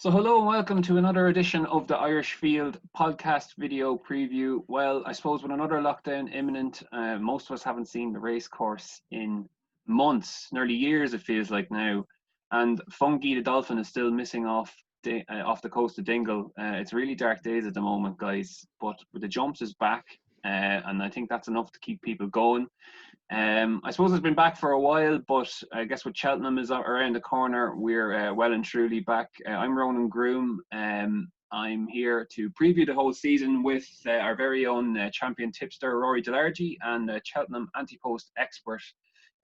So hello and welcome to another edition of the Irish Field podcast video preview. Well, I suppose with another lockdown imminent, most of us haven't seen the race course in months, nearly years it feels like now. And Funky the Dolphin is still missing off the coast of Dingle. It's really dark days at the moment, guys, but the jumps is back, and I think that's enough to keep people going. I suppose it's been back for a while, but I guess with Cheltenham is around the corner, we're well and truly back. I'm Ronan Groome. I'm here to preview the whole season with our very own champion tipster, Rory Delargy, and Cheltenham antepost expert,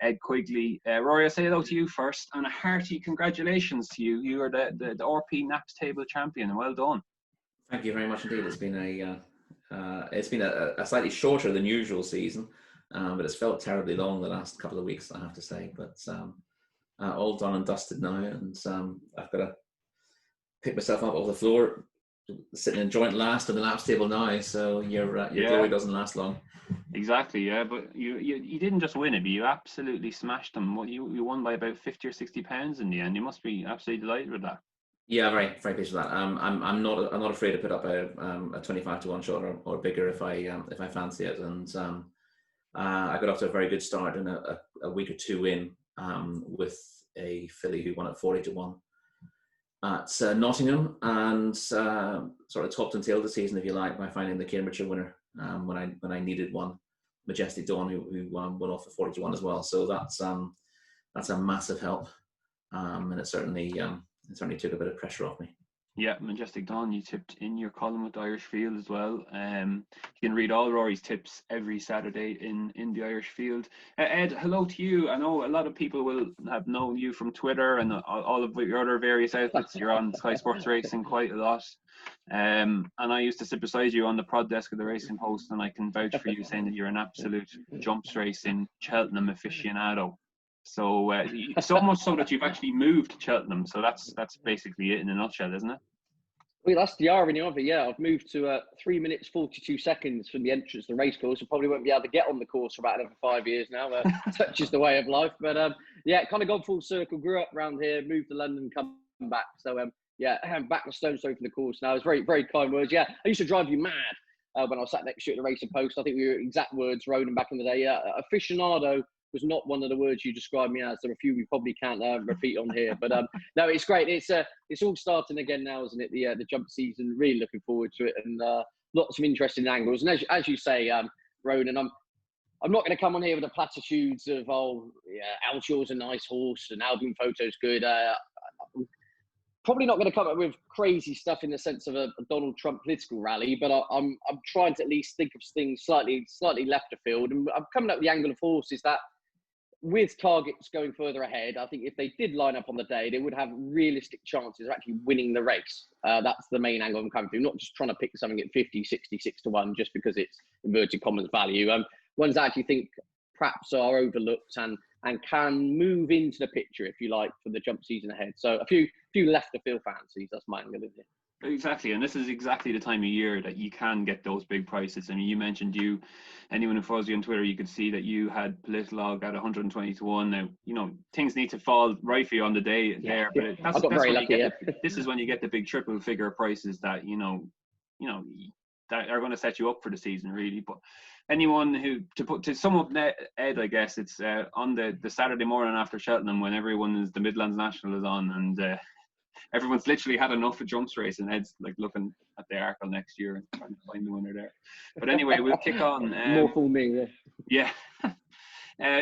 Ed Quigley. Rory, I'll say hello to you first, and a hearty congratulations to you. You are the RP Naps Table champion. Well done. Thank you very much indeed. It's been a slightly shorter than usual season. But it's felt terribly long the last couple of weeks, I have to say. But all done and dusted now, and I've got to pick myself up off the floor, sitting in joint last on the laps table now. So your glory doesn't last long. Exactly, yeah. But you didn't just win it, but you absolutely smashed them. What you won by about £50 or £60 in the end. You must be absolutely delighted with that. Yeah, very very pleased with that. I'm not afraid to put up a 25-1 shot or bigger if I fancy it, and. I got off to a very good start in a week or two in with a filly who won at 40-1 at Nottingham, and sort of topped and tailed the season, if you like, by finding the Cambridgeshire winner when I needed one, Majestic Dawn, who won off at 40-1 as well. So that's a massive help, and it certainly took a bit of pressure off me. Yeah, Majestic Dawn, you tipped in your column with the Irish Field as well. You can read all Rory's tips every Saturday in the Irish Field. Ed, hello to you. I know a lot of people will have known you from Twitter and all of your other various outlets. You're on Sky Sports Racing quite a lot. And I used to sit beside you on the prod desk of the Racing Post, and I can vouch for you saying that you're an absolute jumps racing Cheltenham aficionado. So so much so that you've actually moved to Cheltenham. So that's basically it in a nutshell, isn't it? Well, that's the irony of it. Yeah, I've moved to 3 minutes 42 seconds from the entrance to the race course. I probably won't be able to get on the course for about another 5 years now. Such is the way of life. But yeah, kind of gone full circle. Grew up around here, moved to London, come back. So yeah, I'm back to Stone's Throw from the course now. It's very very kind words. Yeah, I used to drive you mad when I was sat next to you at the Racing Post. I think we were exact words, Ronan, back in the day. Yeah, aficionado was not one of the words you described me as. There are a few we probably can't repeat on here, but no, it's great. It's all starting again now, isn't it? The jump season. Really looking forward to it, and lots of interesting angles. And as you say, Ronan, I'm not going to come on here with the platitudes of Alshaw's a nice horse and Albion Photo's good. Probably not going to come up with crazy stuff in the sense of a Donald Trump political rally, but I'm trying to at least think of things slightly left of field, and I'm coming up with the angle of horses that, with targets going further ahead, I think if they did line up on the day, they would have realistic chances of actually winning the race. That's the main angle I'm coming to. Not just trying to pick something at 50, 60, 6-1 just because it's inverted commas value. Ones I actually think perhaps are overlooked and can move into the picture, if you like, for the jump season ahead. So a few left of field fancies. That's my angle, isn't it? Exactly, and this is exactly the time of year that you can get those big prices. I mean, you mentioned anyone who follows you on Twitter, you could see that you had Politlog at 120-1. Now, you know, things need to fall right for you on the day there, but that's very lucky. This is when you get the big triple figure prices that you know that are going to set you up for the season, really. But anyone who to sum up Ed, I guess it's on the Saturday morning after Cheltenham when the Midlands National is on, and everyone's literally had enough of jumps race, and Ed's like looking at the Arkle next year and trying to find the winner there. But anyway, we'll kick on. More for me, yeah.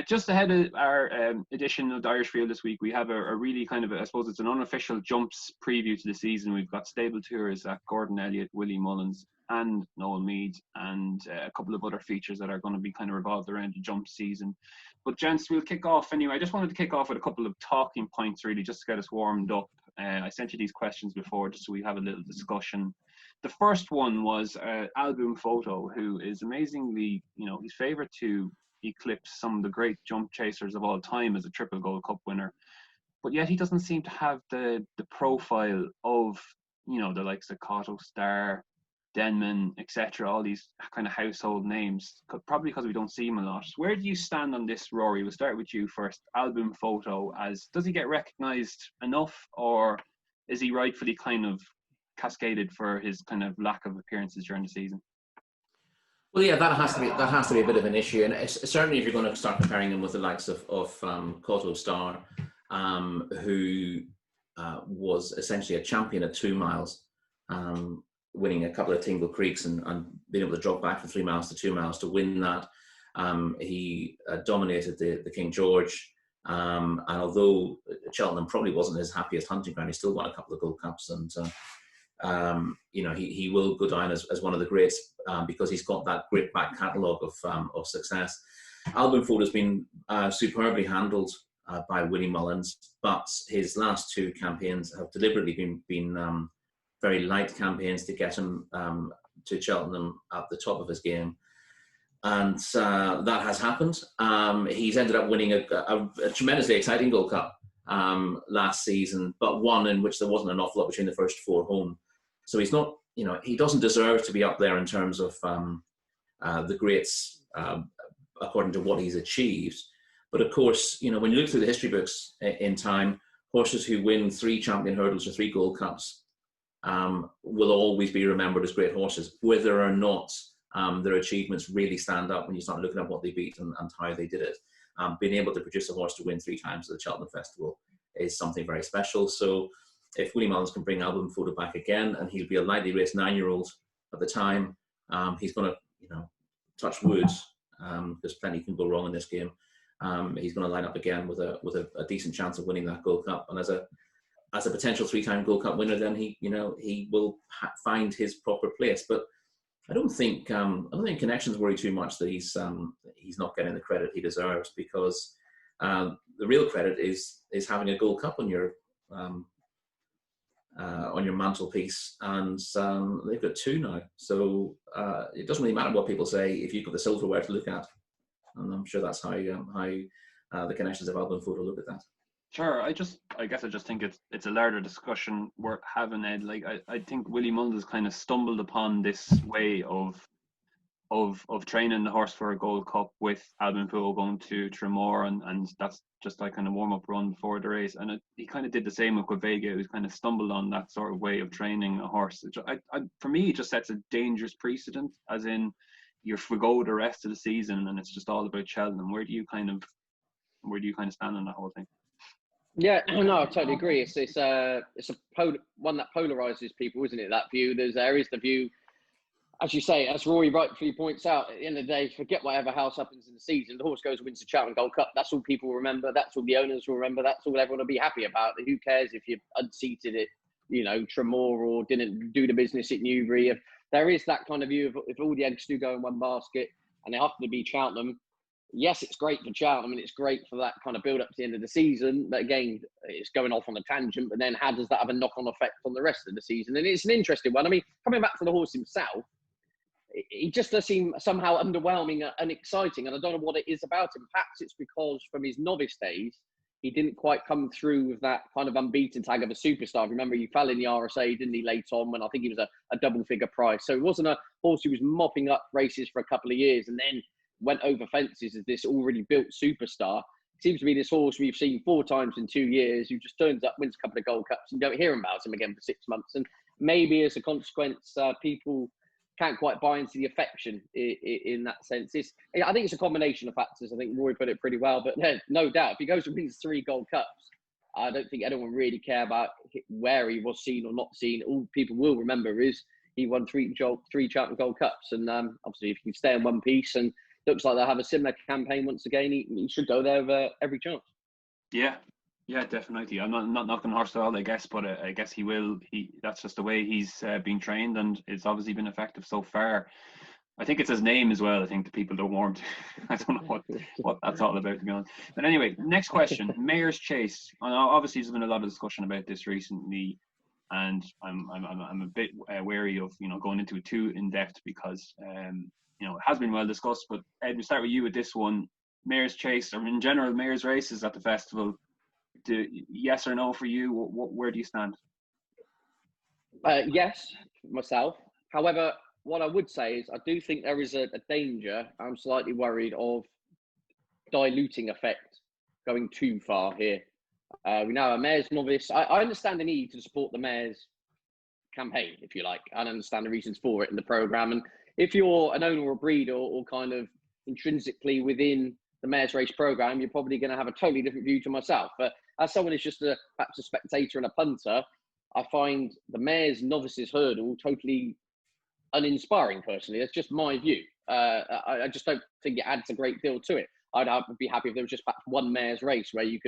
Just ahead of our edition of the Irish Field this week, we have a really kind of, I suppose it's an unofficial jumps preview to the season. We've got stable tours at Gordon Elliott, Willie Mullins and Noel Meade, and a couple of other features that are going to be kind of revolved around the jump season. But gents, we'll kick off anyway. I just wanted to kick off with a couple of talking points, really, just to get us warmed up. I sent you these questions before just so we have a little discussion. The first one was Album Photo, who is amazingly, he's favoured to eclipse some of the great jump chasers of all time as a triple Gold Cup winner, but yet he doesn't seem to have the profile of the likes of Cotto Star, Denman, etc., all these kind of household names, probably because we don't see him a lot. Where do you stand on this, Rory? We'll start with you first. Album Photo, does he get recognised enough, or is he rightfully kind of cascaded for his kind of lack of appearances during the season? Well, yeah, that has to be a bit of an issue, and it's, certainly if you're going to start comparing him with the likes of Cotto Star, who was essentially a champion at 2 miles, winning a couple of Tingle Creeks and being able to drop back from 3 miles to 2 miles to win that. He dominated the King George, and although Cheltenham probably wasn't his happiest hunting ground, he still won a couple of Gold Cups, and he will go down as one of the greats because he's got that great back catalogue of success. Albin Fold has been superbly handled by Willie Mullins, but his last 2 campaigns have deliberately been very light campaigns to get him to Cheltenham at the top of his game. And that has happened. He's ended up winning a tremendously exciting Gold Cup last season, but one in which there wasn't an awful lot between the first 4 home. So he's not, he doesn't deserve to be up there in terms of the greats according to what he's achieved. But of course, when you look through the history books in time, horses who win 3 champion hurdles or 3 Gold Cups will always be remembered as great horses, whether or not their achievements really stand up when you start looking at what they beat and how they did it. Being able to produce a horse to win 3 times at the Cheltenham Festival is something very special. So if Willie Mullins can bring Albin Fodo back again, and he'll be a lightly raced 9-year-old at the time, he's going to, touch wood, because plenty can go wrong in this game. He's going to line up again with a decent chance of winning that Gold Cup. And as a potential 3-time Gold Cup winner, then he will find his proper place. But I don't think connections worry too much that he's not getting the credit he deserves, because the real credit is having a Gold Cup on your mantelpiece, and they've got 2 now. So it doesn't really matter what people say if you've got the silverware to look at, and I'm sure that's how the connections of Albin Fodo look at that. Sure, I guess I just think it's a larger discussion worth having, Ed. Like I think Willie Mullins kind of stumbled upon this way of training the horse for a Gold Cup with Albin Fodo going to Tremor, and that's just like kind of warm up run before the race. And he kind of did the same with Quavega, who's kind of stumbled on that sort of way of training a horse. For me, it just sets a dangerous precedent, as in you forgo the rest of the season and it's just all about Cheltenham. Where do you kind of stand on that whole thing? Yeah, no, I totally agree. It's one that polarizes people, isn't it? That view. There is the view, as you say, as Rory rightfully points out. At the end of the day, forget whatever else happens in the season. The horse goes and wins the Cheltenham Gold Cup. That's all people will remember. That's all the owners will remember. That's all everyone will be happy about. Who cares if you unseated it, Tremor, or didn't do the business at Newbury? If there is that kind of view of if all the eggs do go in one basket and they happen to be Cheltenham. Yes, it's great for Cheltenham and it's great for that kind of build up to the end of the season. But again, it's going off on a tangent. But then how does that have a knock-on effect on the rest of the season? And it's an interesting one. I mean, coming back to the horse himself, he just does seem somehow underwhelming and exciting. And I don't know what it is about him. Perhaps it's because from his novice days, he didn't quite come through with that kind of unbeaten tag of a superstar. Remember, he fell in the RSA, didn't he, late on, when I think he was a double-figure price. So it wasn't a horse who was mopping up races for a couple of years and then went over fences as this already built superstar. It seems to be this horse we've seen 4 times in 2 years who just turns up, wins a couple of Gold Cups, and don't hear about him again for 6 months. And maybe as a consequence, people can't quite buy into the affection in that sense. I think it's a combination of factors. I think Roy put it pretty well, but no doubt, if he goes and wins 3 Gold Cups, I don't think anyone really care about where he was seen or not seen. All people will remember is he won 3 Cheltenham Gold Cups. And obviously, if he can stay in one piece and looks like they'll have a similar campaign once again, he should go there with every chance. Yeah, definitely. I'm not knocking horse at all, I guess, but I guess he will. That's just the way he's been trained, and it's obviously been effective so far. I think it's his name as well. I think the people don't warm to. I don't know what that's all about, to be honest. But anyway, next question: Mayor's Chase. Obviously, there's been a lot of discussion about this recently, and I'm a bit wary of going into it too in depth because it has been well discussed. But Ed, we start with you with this one: Mayor's Chase, or in general, Mayor's races at the festival. Yes or no for you? Where do you stand? Yes, myself. However, what I would say is I do think there is a danger. I'm slightly worried of diluting effect going too far here. We now have a mare's novice. I understand the need to support the mare's campaign, if you like. I understand the reasons for it in the programme. And if you're an owner or a breeder or kind of intrinsically within the mare's race programme, you're probably going to have a totally different view to myself. But as someone who's just perhaps a spectator and a punter, I find the mare's novices hurdle totally uninspiring, personally. That's just my view. I just don't think it adds a great deal to it. I'd be happy if there was just perhaps one mare's race where you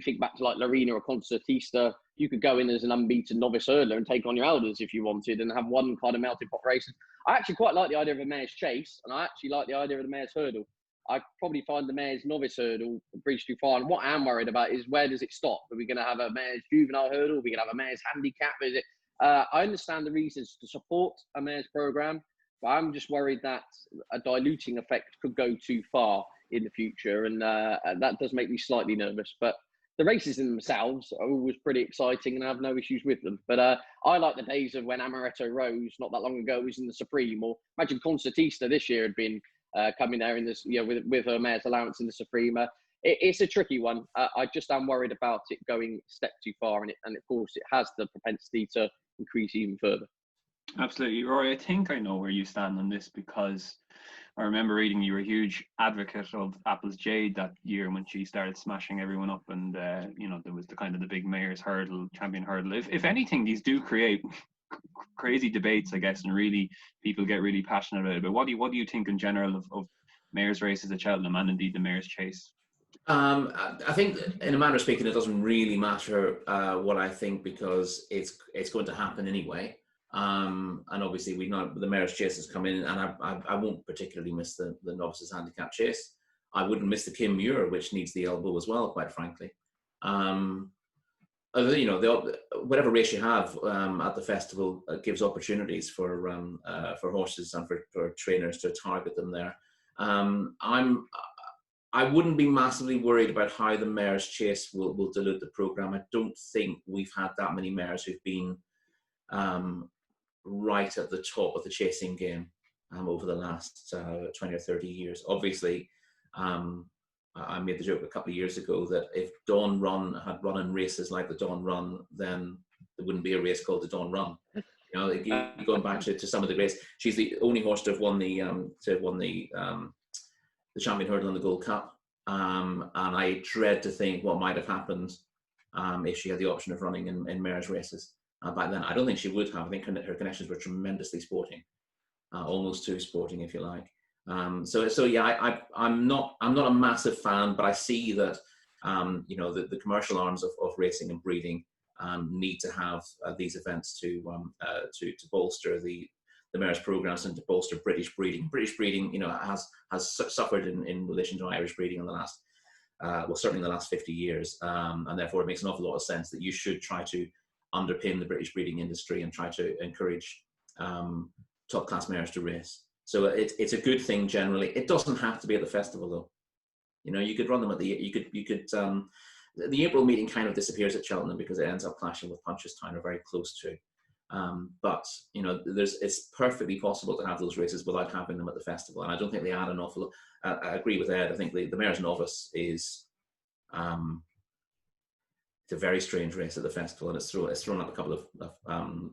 think back to like Lorena or Concertista, you could go in as an unbeaten novice hurdler and take on your elders if you wanted and have one kind of melting pot race. I actually quite like the idea of a mare's chase, and I actually like the idea of the mare's hurdle. I probably find the mare's novice hurdle a bridge too far. And what I'm worried about is, where does it stop? Are we going to have a mare's juvenile hurdle? Are we going to have a mare's handicap? Is it? I understand the reasons to support a mare's programme, but I'm just worried that a diluting effect could go too far in the future. And that does make me slightly nervous. But the races in themselves are always pretty exciting and I have no issues with them. But I like the days of when Amaretto Rose, not that long ago, was in the Supreme. Or imagine Concertista this year had been coming there in this, with her mare's allowance in the Supreme. It's a tricky one. I just am worried about it going a step too far, and of course it has the propensity to increase even further. Absolutely, Rory. I think I know where you stand on this, because I remember reading you were a huge advocate of Apple's Jade that year when she started smashing everyone up, and there was the big mayor's hurdle, champion hurdle. If anything, these do create crazy debates, I guess, and really people get really passionate about it. But what do you think in general of mayor's races at Cheltenham and indeed the mayor's chase? I think, in a manner of speaking, it doesn't really matter what I think, because it's going to happen anyway. And obviously, we know the mayor's chase has come in, and I won't particularly miss the novices handicap chase. I wouldn't miss the Kim Muir, which needs the elbow as well, quite frankly. Whatever race you have at the festival gives opportunities for horses and for trainers to target them there. I wouldn't be massively worried about how the mayor's chase will dilute the programme. I don't think we've had that many mares who've been right at the top of the chasing game over the last 20 or 30 years. Obviously, I made the joke a couple of years ago that if Dawn Run had run in races like the Dawn Run, then there wouldn't be a race called the Dawn Run. Going back to some of the races, she's the only horse to have won the champion hurdle in the Gold Cup, and I dread to think what might have happened if she had the option of running in mares races back then. I don't think she would have. I think her connections were tremendously sporting, almost too sporting, if you like. So yeah, I'm not a massive fan, but I see that the commercial arms of racing and breeding need to have these events to bolster the mayor's programs and to bolster British breeding. British breeding, has suffered in relation to Irish breeding in the last, certainly in the last 50 years, and therefore it makes an awful lot of sense that you should try to underpin the British breeding industry and try to encourage top class mares to race. So it's a good thing generally. It doesn't have to be at the festival though. You could run them at the April meeting kind of disappears at Cheltenham because it ends up clashing with Punchestown, or very close to. But it's perfectly possible to have those races without having them at the festival, and I don't think they add an awful lot. I agree with Ed. I think the mayor's novice is it's a very strange race at the festival, and it's thrown up a couple of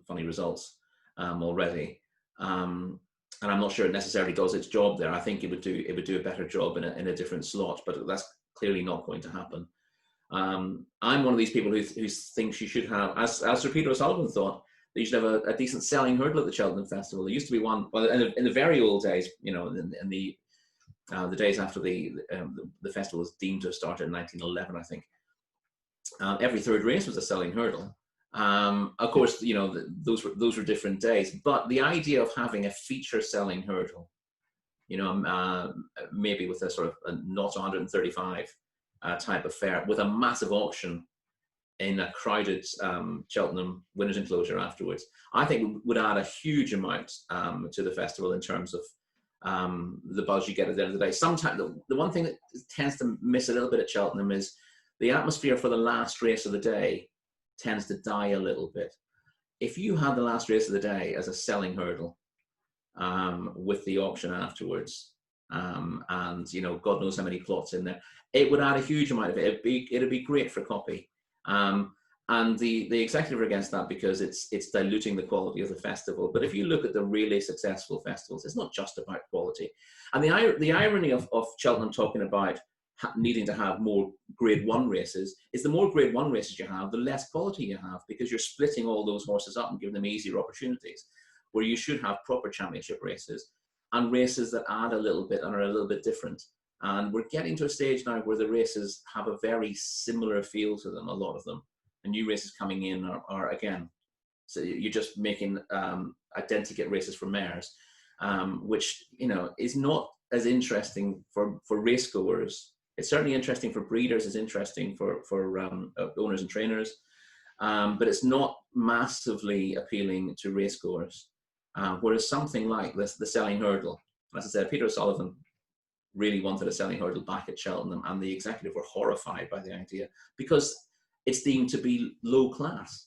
funny results already. And I'm not sure it necessarily does its job there. I think it would do a better job in a different slot, but that's clearly not going to happen. I'm one of these people who thinks you should have, as Sir Peter O'Sullivan thought, that you should have a decent selling hurdle at the Cheltenham Festival. There used to be one, well, in the very old days, in the days after the festival was deemed to have started in 1911, I think. Every third race was a selling hurdle. Of course, those were different days, but the idea of having a feature selling hurdle, maybe with a sort of a not 135 type affair with a massive auction in a crowded Cheltenham winners enclosure afterwards, I think would add a huge amount to the festival in terms of the buzz you get at the end of the day. Sometimes the one thing that tends to miss a little bit at Cheltenham is the atmosphere for the last race of the day tends to die a little bit. If you had the last race of the day as a selling hurdle with the auction afterwards, and God knows how many plots in there. It would add a huge amount of it. It'd be great for copy. And the executive are against that because it's diluting the quality of the festival. But if you look at the really successful festivals, it's not just about quality. And the irony of Cheltenham talking about needing to have more Grade 1 races is the more Grade 1 races you have, the less quality you have, because you're splitting all those horses up and giving them easier opportunities, where you should have proper championship races and races that add a little bit and are a little bit different. And we're getting to a stage now where the races have a very similar feel to them, a lot of them. The new races coming in are again, so you're just making identical races for mares, which is not as interesting for racegoers. It's certainly interesting for breeders. It's interesting for owners and trainers, but it's not massively appealing to racegoers. Whereas something like the selling hurdle, as I said, Peter O'Sullivan really wanted a selling hurdle back at Cheltenham, and the executive were horrified by the idea because it's deemed to be low class.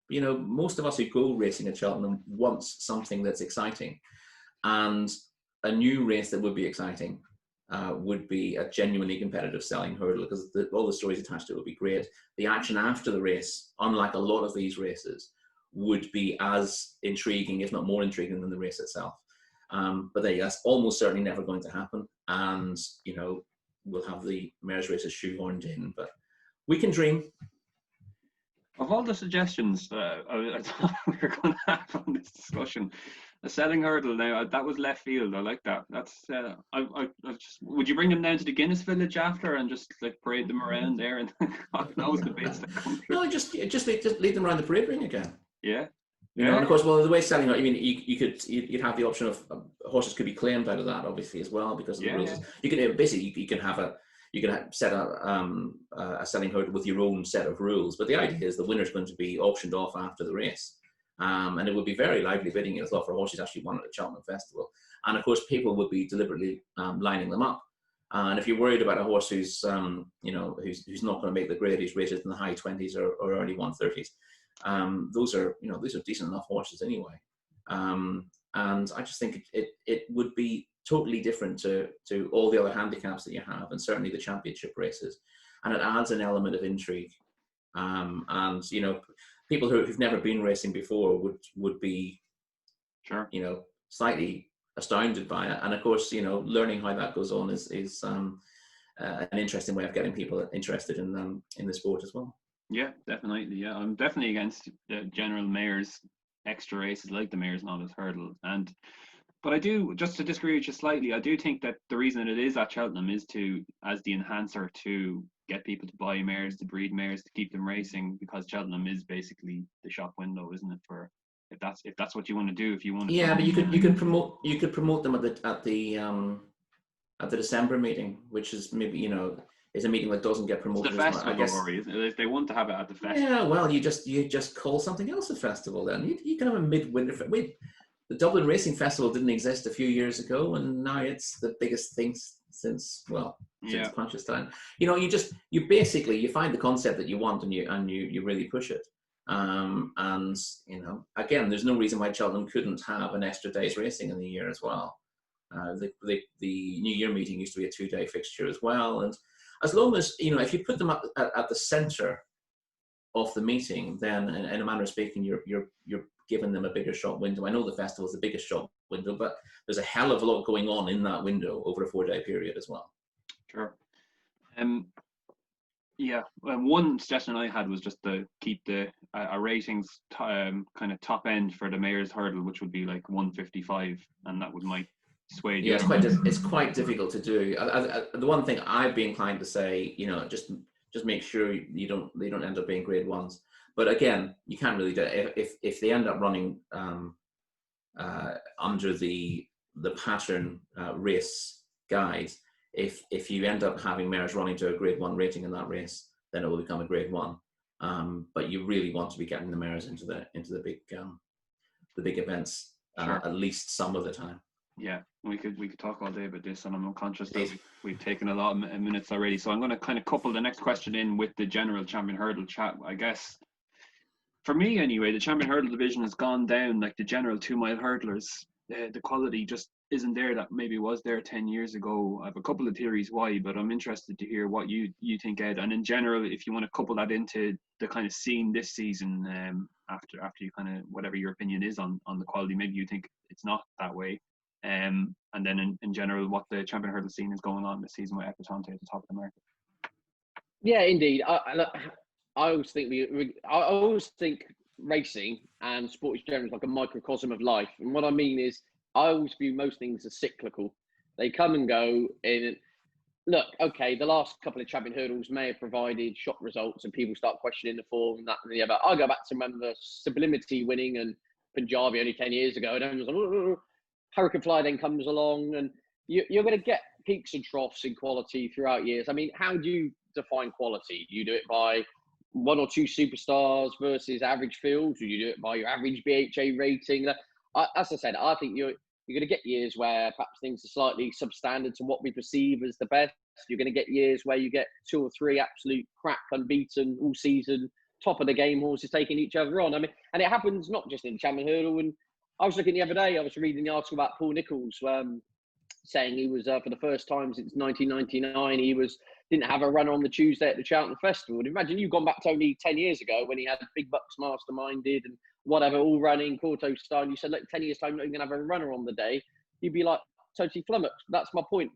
Most of us who go racing at Cheltenham want something that's exciting, and a new race that would be exciting would be a genuinely competitive selling hurdle, because all the stories attached to it would be great. The action after the race, unlike a lot of these races, would be as intriguing, if not more intriguing, than the race itself. But that's almost certainly never going to happen, and we'll have the mares races shoehorned in, but we can dream. Of all the suggestions I thought we were going to have on this discussion, a selling hurdle, now that was left field. I like that. That's would you bring them down to the Guinness Village after and just parade them around there, and God knows the bits that come through? No, just lead them around the parade ring again. Yeah. And of course, the way selling, you'd have the option of horses could be claimed out of that, obviously, as well, because of the rules. You can basically you can set a selling hurdle with your own set of rules, but the idea is the winner's going to be auctioned off after the race, and it would be very lively bidding, I thought, for horses actually won at the Cheltenham Festival. And of course, people would be deliberately lining them up. And if you're worried about a horse who's not going to make the grade, who's rated in the high 20s or early 130s, those are decent enough horses anyway. And I just think it would be totally different to all the other handicaps that you have, and certainly the championship races, and it adds an element of intrigue. And people who've never been racing before would be sure, slightly astounded by it. And of course, learning how that goes on is an interesting way of getting people interested in the sport as well. Yeah, definitely. Yeah, I'm definitely against the general mares extra races like the mares novice hurdle. But I do, just to disagree with you slightly, I do think that the reason that it is at Cheltenham is as the enhancer to get people to buy mares, to breed mares, to keep them racing, because Cheltenham is basically the shop window, isn't it? For if that's what you want to do, if you want to. Yeah, but you could promote them at the December meeting, which is maybe is a meeting that doesn't get promoted. It's the festival, I guess. Isn't it? If they want to have it at the festival. Yeah, well, you just call something else a festival then. You can have a midwinter. The Dublin Racing Festival didn't exist a few years ago, and now it's the biggest thing since Conscious Time. You basically find the concept that you want, and you really push it. And again, there's no reason why Cheltenham couldn't have an extra day's racing in the year as well. The New Year meeting used to be a 2-day fixture as well, and as long as if you put them at the centre of the meeting, then in a manner of speaking, you're giving them a bigger shop window. I know the festival is the biggest shop window, but there's a hell of a lot going on in that window over a 4-day period as well. Sure. One suggestion I had was just to keep the ratings kind of top end for the mayor's hurdle, which would be like 155, and that might sway. Yeah, it's quite difficult to do. The one thing I'd be inclined to say, just make sure they don't end up being grade 1s. But again, you can't really do it. If they end up running under the pattern race guide, if you end up having mares running to a grade 1 rating in that race, then it will become a grade 1. But you really want to be getting the mares into the big events sure. At least some of the time. Yeah, we could talk all day about this, and I'm conscious that we've taken a lot of minutes already. So I'm going to kind of couple the next question in with the general champion hurdle chat. I guess for me anyway, the champion hurdle division has gone down. Like the general 2-mile hurdlers, the quality just isn't there that maybe was there 10 years ago. I have a couple of theories why, but I'm interested to hear what you think, Ed. And in general, if you want to couple that into the kind of scene this season, after you kind of, whatever your opinion is on the quality, maybe you think it's not that way. And then in general, what the champion hurdle scene is going on this season with Epatante at the top of the market. Yeah, indeed. I always think racing and sports generally is like a microcosm of life. And what I mean is, I always view most things as cyclical. They come and go. Look, okay, the last couple of champion hurdles may have provided shock results and people start questioning the form and that and the other. I go back to remember Sublimity winning and Punjabi only 10 years ago. And everyone was like, Hurricane Fly then comes along, and you're going to get peaks and troughs in quality throughout years. I mean, how do you define quality? Do you do it by one or two superstars versus average fields? Or do you do it by your average BHA rating? As I said, I think you're going to get years where perhaps things are slightly substandard to what we perceive as the best. You're going to get years where you get 2 or 3 absolute crack, unbeaten all season, top of the game horses taking each other on. I mean, and it happens not just in the champion hurdle. And I was looking the other day, I was reading the article about Paul Nicholls, saying he was, for the first time since 1999, he didn't have a runner on the Tuesday at the Cheltenham Festival. And imagine you've gone back to only 10 years ago when he had Big Bucks Masterminded and whatever, all running, Corto style. And you said, look, 10 years time, you're not even going to have a runner on the day. You'd be like totally flummoxed. That's my point.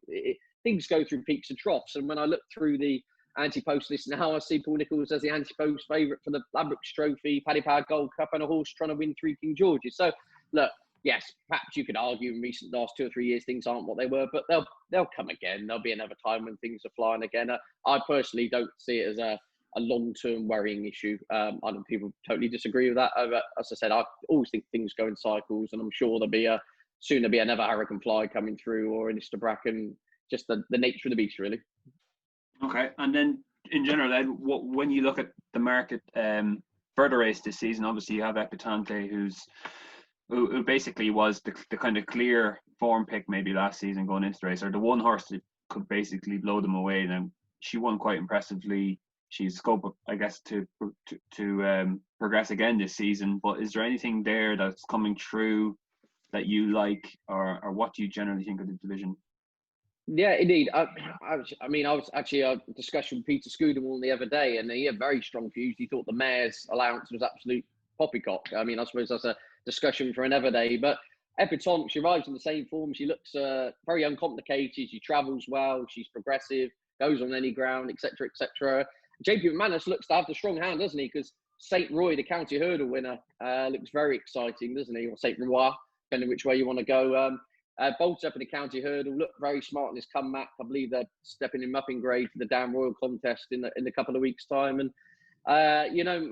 Things go through peaks and troughs. And when I look through the anti-post list now, I see Paul Nicholls as the anti-post favourite for the Ladbrokes Trophy, Paddy Power Gold Cup, and a horse trying to win 3 King Georges. So, look, yes, perhaps you could argue in recent last 2 or 3 years things aren't what they were, but they'll come again. There'll be another time when things are flying again. I personally don't see it as a long-term worrying issue. I know people totally disagree with that. But as I said, I always think things go in cycles, and I'm sure there'll be another Hurricane Fly coming through, or an Bracken. Just the nature of the beast, really. Okay, and then in general, Ed, when you look at the market for the race this season, obviously you have Epatante, who basically was the kind of clear form pick maybe last season going into the race, or the one horse that could basically blow them away. Now, she won quite impressively. She's scope, I guess, to progress again this season. But is there anything there that's coming through that you like, or what do you generally think of the division? Yeah, indeed. I was actually a discussion with Peter Scudamore the other day, and he had very strong views. He thought the mare's allowance was absolute poppycock. I mean, I suppose that's a discussion for another day. But Epatante, she arrives in the same form. She looks very uncomplicated. She travels well. She's progressive, goes on any ground, etc., etc. JP McManus looks to have the strong hand, doesn't he? Because St. Roy, the county hurdle winner, looks very exciting, doesn't he? Or St. Roy, depending which way you want to go. Bolts up in the county hurdle, looked very smart in his comeback. I believe they're stepping him up in grade for the Down Royal contest in a couple of weeks' time. And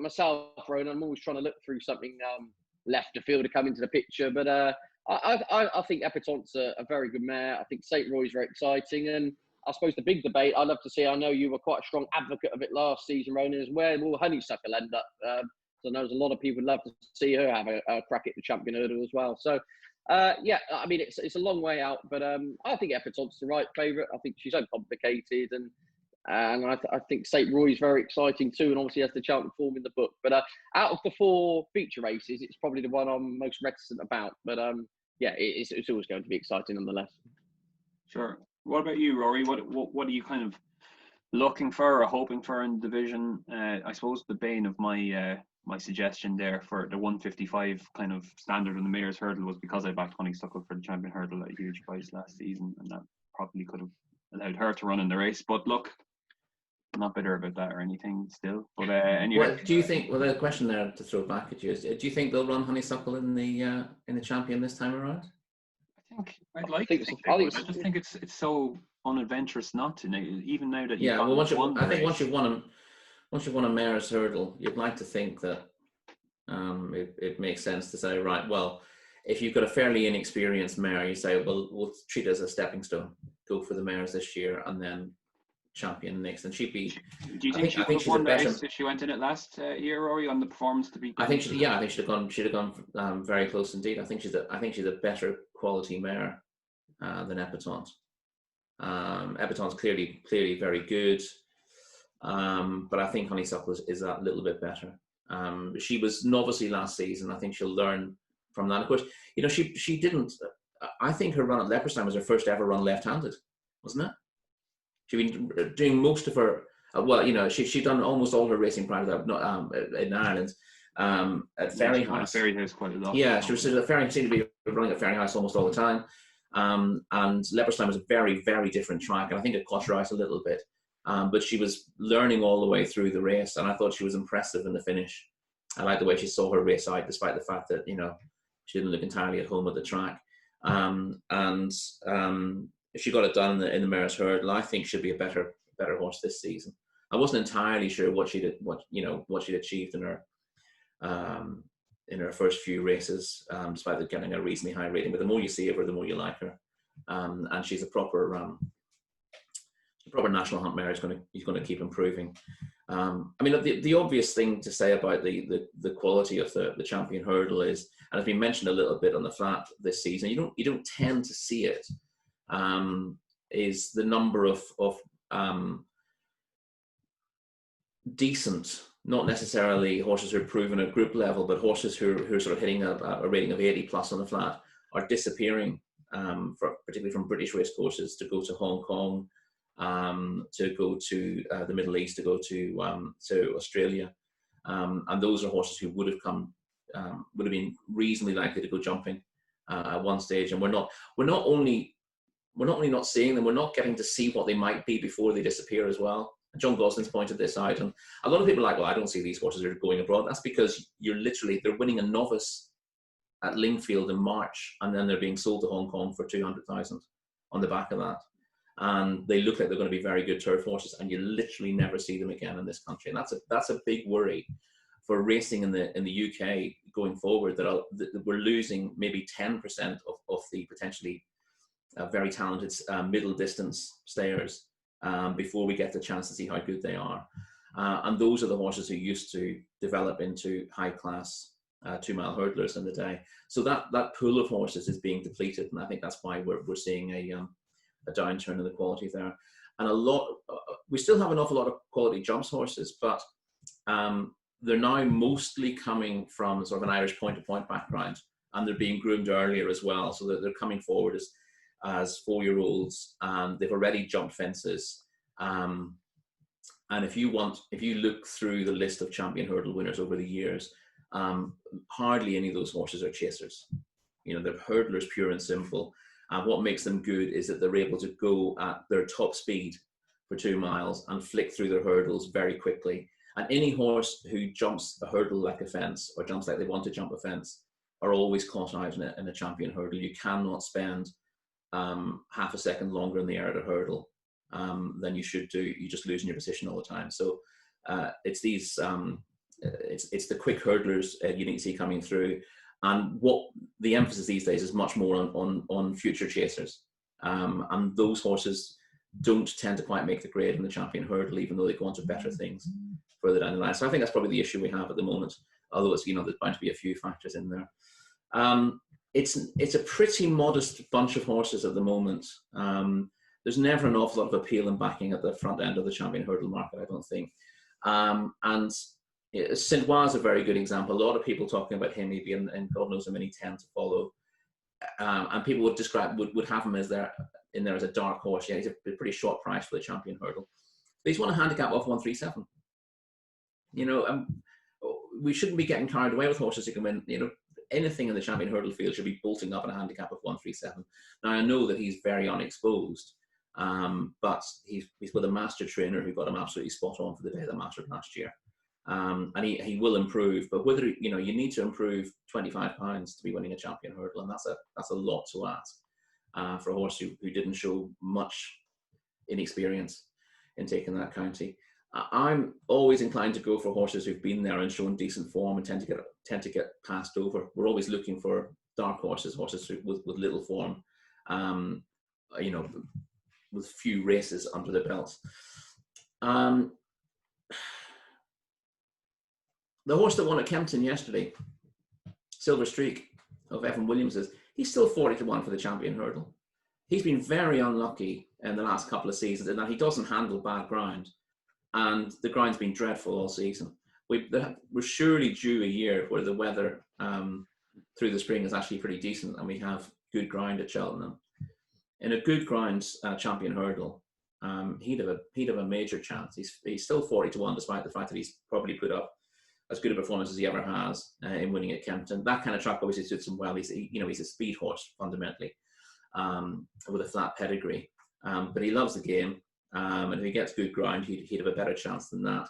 myself, Ronan, I'm always trying to look through something left of field to come into the picture. But I think Epatante's a very good mare. I think St. Roy's very exciting. And I suppose the big debate I'd love to see, I know you were quite a strong advocate of it last season, Ronan, is where will Honeysuckle end up? So I know there's a lot of people would love to see her have a crack at the champion hurdle as well. So, yeah, I mean, it's a long way out, but I think Epatante's the right favourite. I think she's uncomplicated, and I think St. Roy's very exciting too, and obviously has the Cheltenham form in the book. But out of the 4 feature races, it's probably the one I'm most reticent about. But yeah, it's always going to be exciting nonetheless. Sure. What about you, Rory? What are you kind of looking for or hoping for in the division? I suppose the bane of my my suggestion there for the 155 kind of standard on the Mayor's Hurdle was because I backed Honeysuckle for the champion hurdle at a huge price last season, and that probably could have allowed her to run in the race. But look, I'm not bitter about that or anything still. But anyway, well, do you think? Well, the question there to throw back at you is: do you think they'll run Honeysuckle in the champion this time around? I think I'd like to think they would. I just think it's so unadventurous not to, even now that once you've won a Mayor's Hurdle, you'd like to think that it makes sense to say, right, well, if you've got a fairly inexperienced mare, you say, well, we'll treat it as a stepping stone, go for the Mares this year, and then champion next. And she'd be. Do you think she would have won the race if she went in it last year, Rory, on the performance to be? I think she'd have gone very close indeed. I think she's a better quality mare than Epatante. Epatante's clearly very good. But I think Honeysuckle is that little bit better. She was novice last season. I think she'll learn from that. Of course, she didn't. I think her run at Leopardstown was her first ever run left-handed, wasn't it? She'd been doing most of her, she'd done almost all her racing prior to that, in Ireland, at Ferryhouse. Ferryhouse quite a lot. Yeah, she was at Ferryhouse, seemed to be running at Ferryhouse almost all the time. And Leopardstown was a very, very different track, and I think it caught her out a little bit. But she was learning all the way through the race, and I thought she was impressive in the finish. I liked the way she saw her race out, despite the fact that, she didn't look entirely at home at the track. If she got it done in the Mares Hurdle, I think she'd be a better horse this season. I wasn't entirely sure what she'd achieved in her first few races, despite getting a reasonably high rating. But the more you see of her, the more you like her. And she's a proper national hunt mare. He's going to keep improving. The obvious thing to say about the quality of the Champion Hurdle is, and it's been mentioned a little bit on the flat this season, you don't tend to see it, is the number of decent, not necessarily horses who are proven at group level, but horses who are sort of hitting a rating of 80 plus on the flat are disappearing, particularly from British race courses, to go to Hong Kong, to go to the Middle East, to go to Australia, and those are horses who would have been reasonably likely to go jumping at one stage, and we're not only not seeing them, we're not getting to see what they might be before they disappear as well. John Gosling's pointed this out, and a lot of people are like, well, I don't see these horses are going abroad. That's because they're winning a novice at Lingfield in March, and then they're being sold to Hong Kong for 200,000 on the back of that. And they look like they're going to be very good turf horses, and you literally never see them again in this country. And that's a big worry for racing in the UK going forward, that we're losing maybe 10% of the potentially very talented middle distance stayers before we get the chance to see how good they are. And those are the horses who used to develop into high class 2 mile hurdlers in the day. So that pool of horses is being depleted, and I think that's why we're seeing a downturn in the quality there. And we still have an awful lot of quality jumps horses, but they're now mostly coming from sort of an Irish point-to-point background, and they're being groomed earlier as well. So they're coming forward as 4-year-olds, and they've already jumped fences. And if you look through the list of Champion Hurdle winners over the years, hardly any of those horses are chasers. They're hurdlers pure and simple. And what makes them good is that they're able to go at their top speed for 2 miles and flick through their hurdles very quickly. And any horse who jumps a hurdle like a fence, or jumps like they want to jump a fence, are always caught out in a Champion Hurdle. You cannot spend half a second longer in the air at a hurdle than you should do. You just lose in your position all the time. So it's these, it's the quick hurdlers you need to see coming through. And what the emphasis these days is much more on future chasers. And those horses don't tend to quite make the grade in the Champion Hurdle, even though they go on to better things further down the line. So I think that's probably the issue we have at the moment, although it's, there's bound to be a few factors in there. It's a pretty modest bunch of horses at the moment. There's never an awful lot of appeal and backing at the front end of the Champion Hurdle market, I don't think. And Saint Ouen is a very good example. A lot of people talking about him, maybe, and God knows how many 10 to follow. And people would have him as in there as a dark horse. Yeah, he's a pretty short price for the Champion Hurdle. But he's won a handicap of 137. We shouldn't be getting carried away with horses who can win. Anything in the Champion Hurdle field should be bolting up in a handicap of 137. Now, I know that he's very unexposed, but he's with a master trainer who got him absolutely spot on for the day of the Masters last year. And he will improve, but whether you need to improve 25 pounds to be winning a Champion Hurdle, and that's a lot to ask for a horse who didn't show much inexperience in taking that county. I'm always inclined to go for horses who've been there and shown decent form and tend to get passed over. We're always looking for dark horses with little form, with few races under the belt. The horse that won at Kempton yesterday, Silver Streak of Evan Williams's, he's still 40-1 for the Champion Hurdle. He's been very unlucky in the last couple of seasons in that he doesn't handle bad ground, and the ground's been dreadful all season. We're surely due a year where the weather through the spring is actually pretty decent, and we have good ground at Cheltenham. In a good ground champion hurdle, he'd have a major chance. He's still 40-1, despite the fact that he's probably put up as good a performance as he ever has in winning at Kempton. That kind of track obviously suits him well. He's a speed horse fundamentally, with a flat pedigree. But he loves the game, and if he gets good ground, he'd have a better chance than that.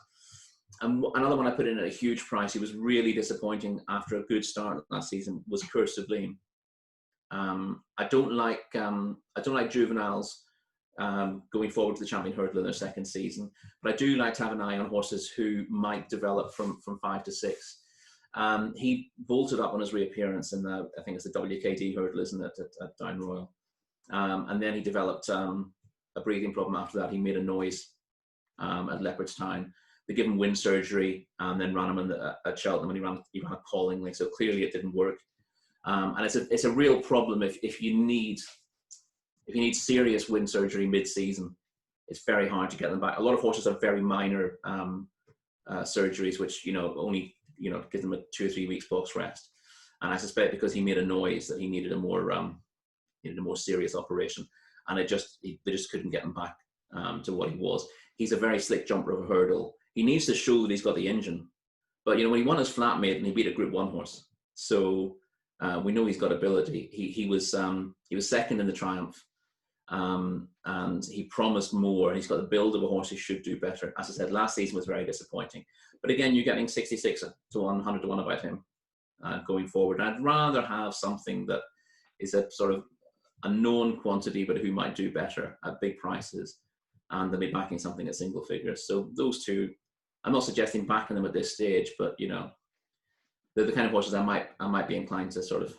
And another one I put in at a huge price, he was really disappointing after a good start last season, was Curse of Lean. I don't like juveniles going forward to the champion hurdle in their second season, but I do like to have an eye on horses who might develop from 5 to 6. He bolted up on his reappearance in I think it's the WKD hurdle, isn't it, at Down Royal, and then he developed a breathing problem after that. He made a noise at Leopardstown. They gave him wind surgery and then ran him at Cheltenham, and he ran appallingly. So clearly it didn't work. And it's a real problem if you need serious wind surgery mid-season. It's very hard to get them back. A lot of horses have very minor surgeries, which only give them a 2 or 3 weeks box rest. And I suspect because he made a noise that he needed a more serious operation, and they just couldn't get him back to what he was. He's a very slick jumper of a hurdle. He needs to show that he's got the engine. But when he won his flat maiden, he beat a Group 1 horse. So we know he's got ability. He was second in the Triumph, and he promised more. He's got the build of a horse who should do better. As I said, last season was very disappointing. But again, you're getting 66 to 100 to 1 about him going forward. I'd rather have something that is a sort of a known quantity, but who might do better at big prices, and than be backing something at single figures. So those two, I'm not suggesting backing them at this stage, but they're the kind of horses I might be inclined to sort of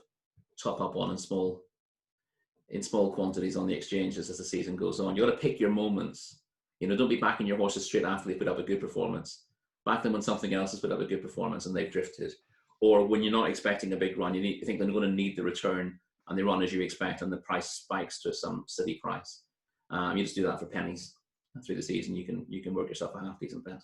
top up on in small quantities on the exchanges as the season goes on. You got to pick your moments. Don't be backing your horses straight after they put up a good performance. Back them when something else has put up a good performance and they've drifted, or when you're not expecting a big run. You think they're going to need the return, and they run as you expect, and the price spikes to some silly price. You just do that for pennies through the season. You can work yourself a half decent bet.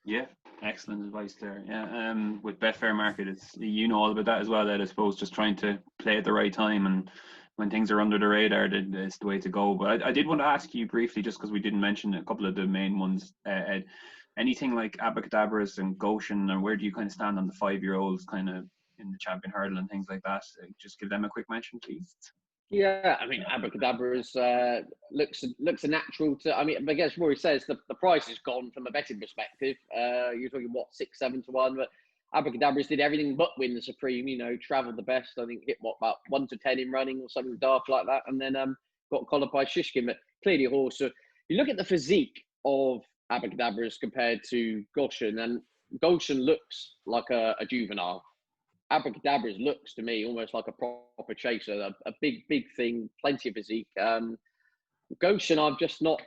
Yeah, excellent advice there. Yeah, with Betfair Market, it's all about that as well. Ed, I suppose just trying to play at the right time, and when things are under the radar, it's the way to go. But I did want to ask you briefly, just because we didn't mention a couple of the main ones, Ed. Anything like Abracadabras and Goshen, or where do you kind of stand on the 5-year-olds kind of in the champion hurdle and things like that? Just give them a quick mention, please. Yeah, I mean, Abracadabras looks a natural to. I mean, I guess Rory says the price is gone from a betting perspective. You're talking 6-7 to 1, but Abracadabras did everything but win the Supreme. Travelled the best. I think hit about 1 to 10 in running or something daft like that, and then got collared by Shishkin. But clearly a horse. So you look at the physique of Abracadabras compared to Goshen, and Goshen looks like a juvenile. Abracadabras looks to me almost like a proper chaser, a big thing, plenty of physique. Goshen, I've just not,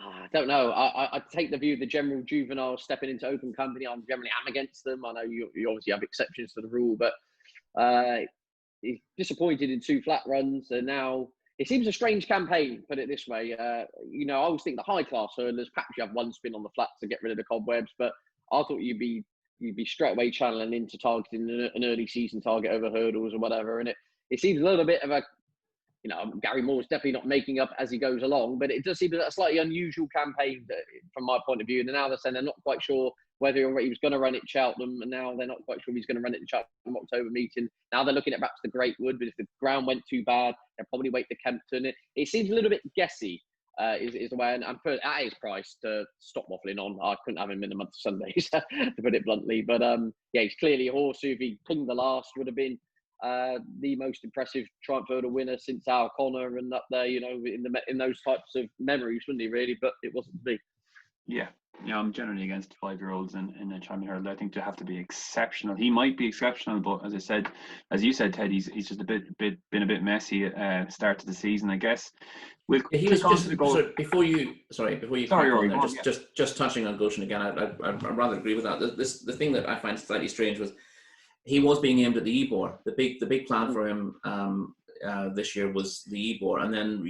I don't know. I take the view of the general juvenile stepping into open company. I generally am against them. I know you obviously have exceptions to the rule, but he's disappointed in 2 flat runs, and now it seems a strange campaign, put it this way. I always think the high class hurdlers, perhaps you have one spin on the flats to get rid of the cobwebs, but I thought you'd be straight away channeling into targeting an early season target over hurdles or whatever. And it seems a little bit of a, Gary Moore's definitely not making up as he goes along, but it does seem a slightly unusual campaign from my point of view. And now they're saying they're not quite sure whether he was going to run it Cheltenham, and now they're not quite sure if he's going to run it in Cheltenham October meeting. Now they're looking at perhaps the Greatwood, but if the ground went too bad, they'll probably wait to Kempton. It seems a little bit guessy. Is the way, and at his price, to stop waffling on, I couldn't have him in the month of Sundays, to put it bluntly. But he's clearly a horse who, if he pinged the last, would have been the most impressive Triumph Hurdle winner since Al Connor, and up there, in those types of memories, wouldn't he, really? But it wasn't to be. Yeah, I'm generally against 5-year-olds in a champion hurdle. I think they have to be exceptional. He might be exceptional, but as you said, Ted, he's just been a bit messy at start of the season, I guess. He was just before you Rory, on there, just touching on Goshen again. I rather agree with that. The thing that I find slightly strange was he was being aimed at the Ebor. The big plan for him this year was the Ebor, and then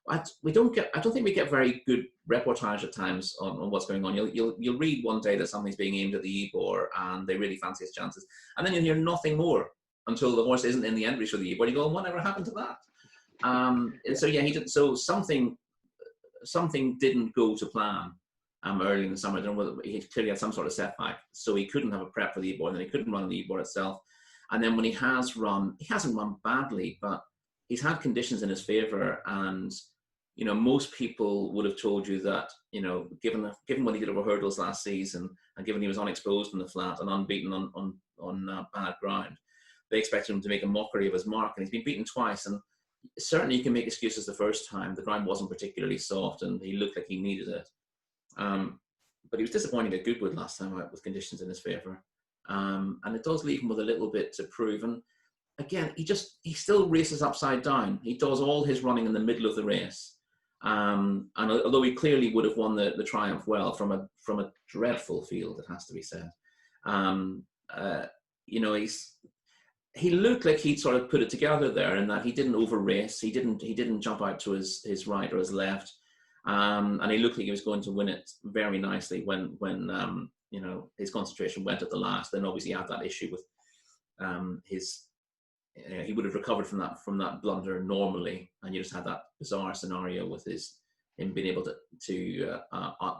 I don't think we get very good reportage at times on what's going on. You'll read one day that something's being aimed at the Ebor and they really fancy his chances, and then you'll hear nothing more until the horse isn't in the entries for the year. But you go, whatever happened to that? So yeah, he did. So something didn't go to plan early in the summer. I don't know whether he clearly had some sort of setback, so he couldn't have a prep for the Ebor, and then he couldn't run the Ebor itself. And then when he hasn't run badly, but he's had conditions in his favour. And most people would have told you that, given what he did over hurdles last season, and given he was unexposed in the flat and unbeaten on bad ground, they expected him to make a mockery of his mark. And he's been beaten twice, and certainly you can make excuses the first time. The ground wasn't particularly soft, and he looked like he needed it. But he was disappointing at Goodwood last time out with conditions in his favour. And it does leave him with a little bit to prove. And again, he still races upside down. He does all his running in the middle of the race. And although he clearly would have won the Triumph well from a dreadful field, it has to be said. He looked like he'd sort of put it together there, and that he didn't over race. He didn't jump out to his right or his left. And he looked like he was going to win it very nicely when his concentration went at the last. Then obviously he had that issue with he would have recovered from that blunder normally, and you just had that bizarre scenario with him being able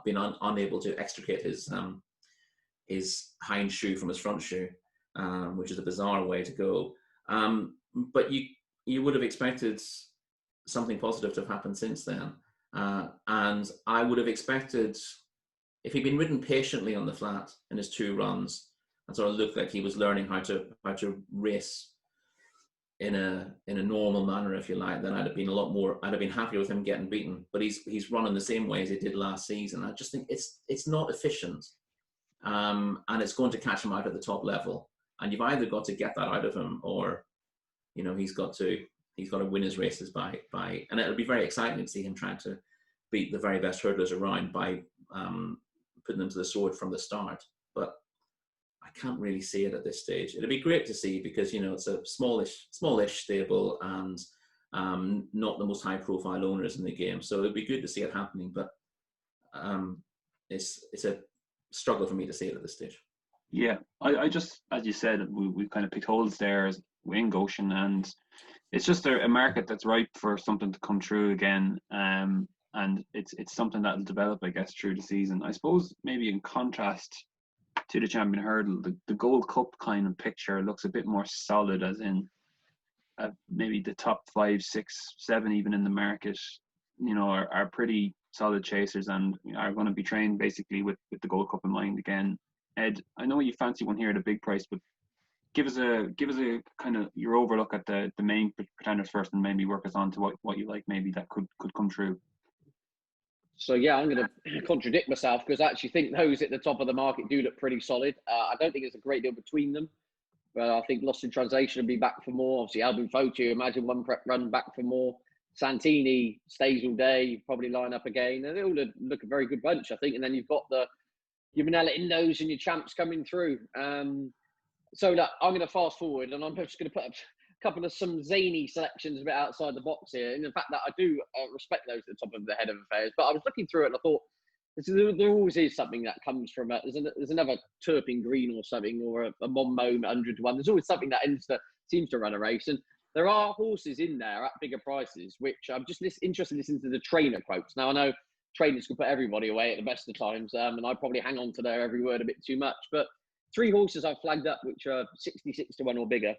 being unable to extricate his hind shoe from his front shoe, which is a bizarre way to go. But you would have expected something positive to have happened since then. And I would have expected, if he'd been ridden patiently on the flat in his 2 runs and sort of looked like he was learning how to race in a normal manner, if you like, then I'd have been happier with him getting beaten. But he's running the same way as he did last season. I just think it's not efficient, and it's going to catch him out at the top level. And you've either got to get that out of him, or he's got to win his races by, and it'll be very exciting to see him trying to beat the very best hurdlers around by putting them to the sword from the start. But I can't really see it at this stage. It'll be great to see, because it's a smallish stable, and not the most high profile owners in the game. So it'll be good to see it happening. But it's a struggle for me to see it at this stage. Yeah, I just, as you said, we kind of picked holes there in Goshen, and it's just a market that's ripe for something to come through again. And it's something that'll develop, I guess, through the season. I suppose maybe in contrast to the Champion Hurdle, the Gold Cup kind of picture looks a bit more solid, as in maybe the top 5, 6, 7 even in the market, are pretty solid chasers and are going to be trained basically with the Gold Cup in mind again. Ed, I know you fancy one here at a big price, but give us a kind of your overlook at the main pretenders first, and maybe work us on to what you like maybe that could come true. So yeah, I'm going to contradict myself, because I actually think those at the top of the market do look pretty solid. I don't think there's a great deal between them, but I think Lost in Translation will be back for more. Obviously, Albin Foti, imagine one prep run back for more. Santini stays all day, probably line up again. And they all look a very good bunch, I think. And then you've got your Manella Indos and your champs coming through. So look, I'm going to fast forward, and I'm just going to put up a couple of some zany selections a bit outside the box here. And the fact that I do respect those at the top of the head of affairs, but I was looking through it and I thought there always is something that comes from it. There's another Turpin Green or something, or a Monmouth 100 to 1. There's always something that seems to run a race, and there are horses in there at bigger prices, which I'm just interested in listening to the trainer quotes. Now I know trainers can put everybody away at the best of times, and I probably hang on to their every word a bit too much. But 3 horses I've flagged up which are 66 to 1 or bigger.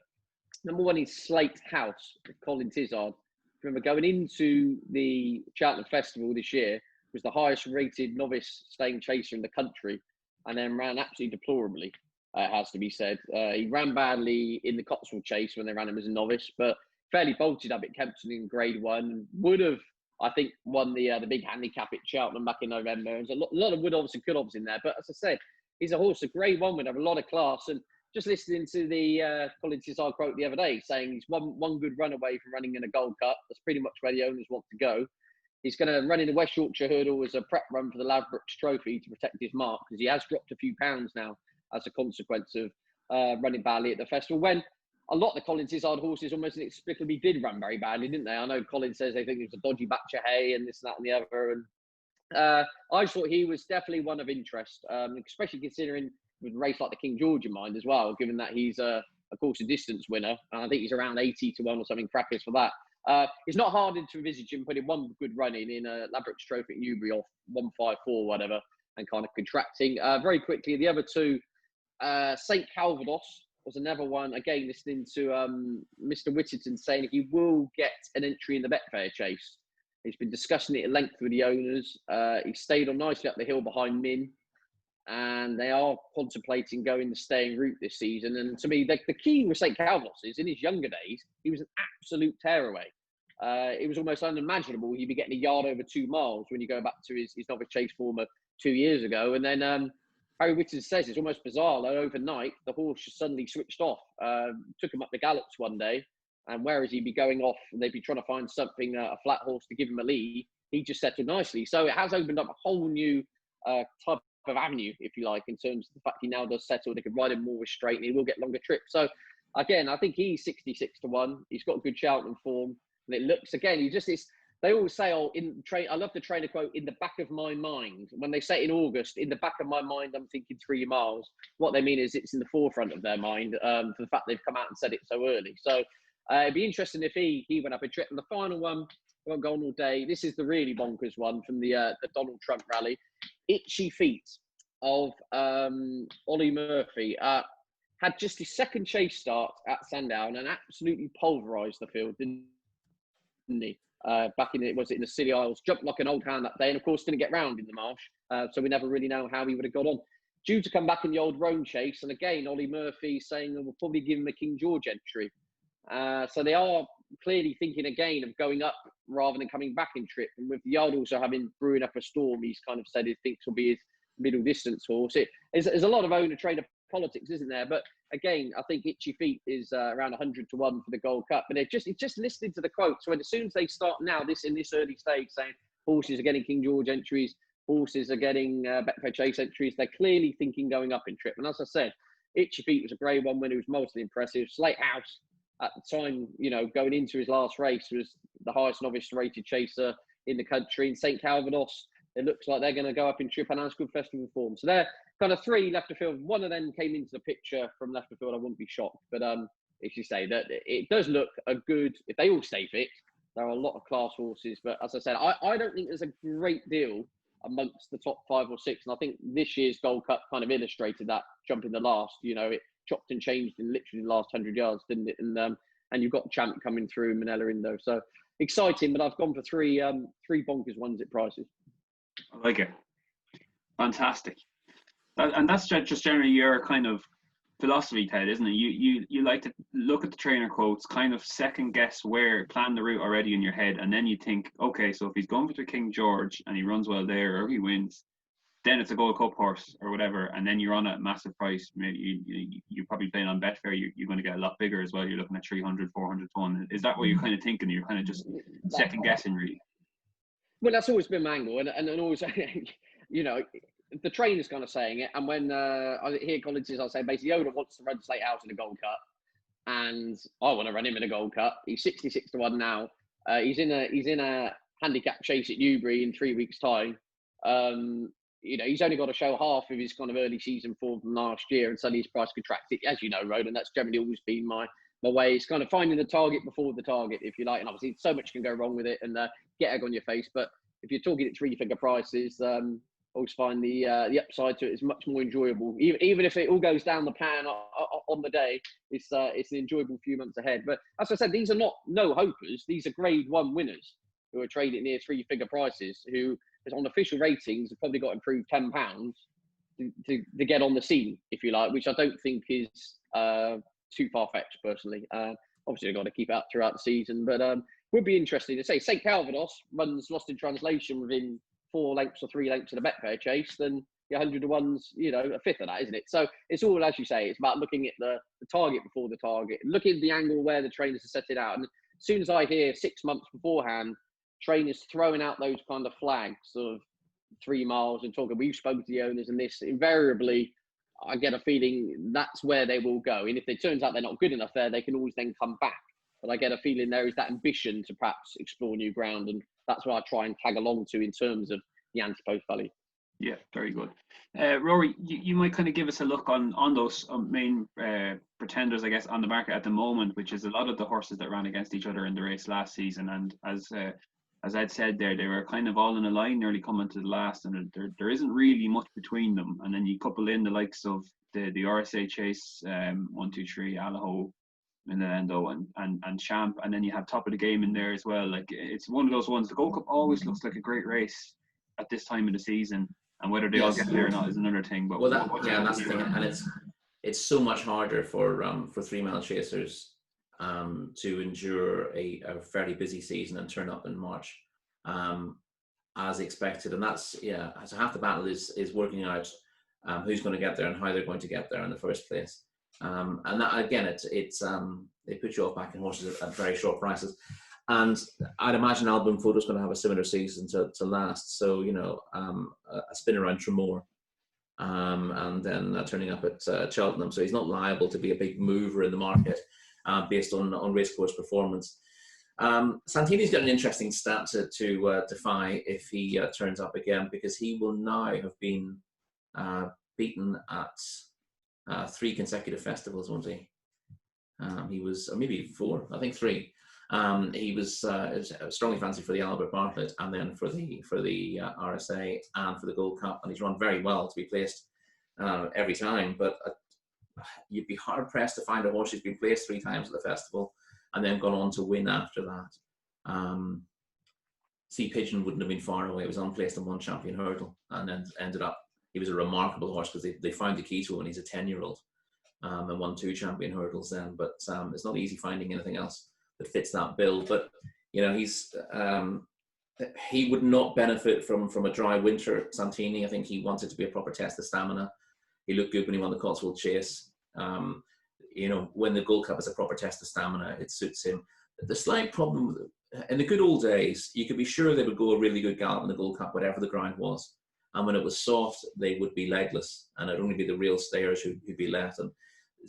Number 1 is Slate House with Colin Tizard. Remember, going into the Cheltenham Festival this year, was the highest rated novice staying chaser in the country, and then ran absolutely deplorably, has to be said. He ran badly in the Cotswold Chase when they ran him as a novice, but fairly bolted up at Kempton in Grade 1. Would have, I think, won the big handicap at Cheltenham back in November. There's a lot of would obs and could obs in there, but as I said, he's a horse, a Grade 1 would have a lot of class. And just listening to the Colin Tizard quote the other day, saying he's one good run away from running in a Gold Cup. That's pretty much where the owners want to go. He's going to run in the West Yorkshire Hurdle as a prep run for the Ladbrokes Trophy to protect his mark, because he has dropped a few pounds now as a consequence of running badly at the festival, when a lot of the Colin Tizard horses almost inexplicably did run very badly, didn't they? I know Colin says they think it was a dodgy batch of hay and this, that and the other. And I just thought he was definitely one of interest, especially considering with a race like the King George in mind as well, given that he's a of course, a distance winner. And I think he's around 80 to 1 or something crackers for that. It's not hard to envisage him putting one good run in a Ladbrokes Trophy at Newbury off 154, whatever, and kind of contracting. Very quickly, the other two, St. Calvados was another one. Again, listening to Mr. Whittington saying he will get an entry in the Betfair Chase. He's been discussing it at length with the owners. He stayed on nicely up the hill behind Min, and they are contemplating going the staying route this season. And to me, the key with St. Calvados is in his younger days, he was an absolute tearaway. It was almost unimaginable he'd be getting a yard over 2 miles when you go back to his novice chase former 2 years ago. And then Harry Whittington says it's almost bizarre that overnight the horse just suddenly switched off. Took him up the gallops one day, and whereas he'd be going off and they'd be trying to find something, a flat horse to give him a lead, he just settled nicely. So it has opened up a whole new type of avenue, if you like, in terms of the fact he now does settle. They could ride him more straight and he will get longer trips. So again, I think he's 66 to 1. He's got good Cheltenham form. And it looks, again, they always say, oh, I love the trainer quote, in the back of my mind. When they say it in August, in the back of my mind, I'm thinking 3 miles. What they mean is it's in the forefront of their mind for the fact they've come out and said it so early. So it'd be interesting if he went up a trip. And the final one, I won't go on all day. This is the really bonkers one from the Donald Trump rally. Itchy Feet of Ollie Murphy. Had just his second chase start at Sandown and absolutely pulverised the field, didn't he? Back in it, was it in the Scilly Isles? Jumped like an old hand that day, and of course didn't get round in the marsh, so we never really know how he would have got on. Due to come back in the old Rome chase, and again Ollie Murphy saying that we'll probably give him a King George entry. So they are clearly thinking again of going up rather than coming back in trip. And with the yard also having brewing up a storm, he's kind of said he thinks will be his middle distance horse. There's a lot of owner trainer politics, isn't there? But again, I think Itchy Feet is around 100 to 1 for the Gold Cup. But it's just listening to the quotes. So as soon as they start now, in this early stage, saying horses are getting King George entries, horses are getting Betfair Chase entries, they're clearly thinking going up in trip. And as I said, Itchy Feet was a Grade 1 winner who was mostly impressive. Slate House at the time, going into his last race, was the highest novice rated chaser in the country. In St. Calvados, it looks like they're going to go up in trip and has good festival form. So they're kind of 3 left of field. One of them came into the picture from left of field. I wouldn't be shocked. But if you say that, it does look a good, if they all stay fit, there are a lot of class horses. But as I said, I don't think there's a great deal amongst the top 5 or 6. And I think this year's Gold Cup kind of illustrated that, jumping the last. It chopped and changed in literally the last 100 yards, didn't it? And you've got Champ coming through, Manella Indo. So exciting, but I've gone for three bonkers ones at prices. I like it. Fantastic. And that's just generally your kind of philosophy, Ted, isn't it? You like to look at the trainer quotes, kind of second guess plan the route already in your head, and then you think, okay, so if he's going for the King George and he runs well there or he wins, then it's a Gold Cup horse or whatever, and then you're on a massive price. Maybe you're probably playing on Betfair, you're going to get a lot bigger as well. You're looking at 300, 400 to 1. Is that what you're kind of thinking? You're kind of just second guessing, really? Well, that's always been my angle, and always, the trainer's kind of saying it. And when I hear colleges, I'll say basically, Yoda wants to run Slate House in the Gold Cup, and I want to run him in the Gold Cup. He's 66 to 1 now. He's in a handicap chase at Newbury in 3 weeks' time. He's only got to show half of his kind of early season form from last year, and suddenly his price contracted. As you know, Ronan, that's generally always been my way. It's kind of finding the target before the target, if you like. And obviously, so much can go wrong with it and get egg on your face. But if you're talking at 3-figure prices, always find the upside to it is much more enjoyable. Even if it all goes down the pan on the day, it's an enjoyable few months ahead. But as I said, these are not no-hopers. These are Grade 1 winners who are trading near 3-figure prices, who on official ratings have probably got improved £10 to get on the scene, if you like, which I don't think is too far-fetched, personally. Obviously, they've got to keep it up throughout the season, but would be interesting to say. St. Calvados runs Lost in Translation within 4 lengths or 3 lengths of the Betfair Chase, then the 100 to 1's, a fifth of that, isn't it? So it's all, as you say, it's about looking at the target before the target, looking at the angle where the trainers are set it out. And as soon as I hear 6 months beforehand, trainers throwing out those kind of flags of 3 miles and talking, we've spoken to the owners and this, invariably, I get a feeling that's where they will go. And if it turns out they're not good enough there, they can always then come back. But I get a feeling there is that ambition to perhaps explore new ground. And that's what I try and tag along to in terms of the antepost value. Yeah, very good. Rory, you might kind of give us a look on those main pretenders, I guess, on the market at the moment, which is a lot of the horses that ran against each other in the race last season. And as Ed said there, they were kind of all in a line nearly coming to the last, and there isn't really much between them. And then you couple in the likes of the RSA Chase, 1, 2, 3, Allaho, Minalendo and Champ, and then you have Top of the Game in there as well. Like, it's one of those ones. The Gold Cup always looks like a great race at this time of the season, and whether they all get there or not is another thing. But that's the thing, and it's so much harder for 3-mile chasers to endure a fairly busy season and turn up in March as expected, and that's so half the battle is working out who's going to get there and how they're going to get there in the first place. And that, again, it's they put you off backing horses at very short prices, and I'd imagine Album Photo's going to have a similar season to last. So a spin around Tremor, and then turning up at Cheltenham. So he's not liable to be a big mover in the market based on racecourse performance. Santini's got an interesting stat to defy if he turns up again, because he will now have been beaten at 3 consecutive festivals, won't he? He was, or maybe 4, I think 3. He was strongly fancied for the Albert Bartlett, and then for the RSA and for the Gold Cup, and he's run very well to be placed every time. But you'd be hard pressed to find a horse who's been placed 3 times at the festival and then gone on to win after that. Sea Pigeon wouldn't have been far away. He was unplaced in 1 champion hurdle, and then ended up. He was a remarkable horse because they found the key to him when he's a 10-year-old, and won 2 champion hurdles then. But it's not easy finding anything else that fits that bill. But he would not benefit from a dry winter. Santini, I think he wanted to be a proper test of stamina. He looked good when he won the Cotswold Chase. When the Gold Cup is a proper test of stamina, it suits him. The slight problem in the good old days, you could be sure they would go a really good gallop in the Gold Cup, whatever the ground was. And when it was soft, they would be legless, and it'd only be the real stayers who'd be left. And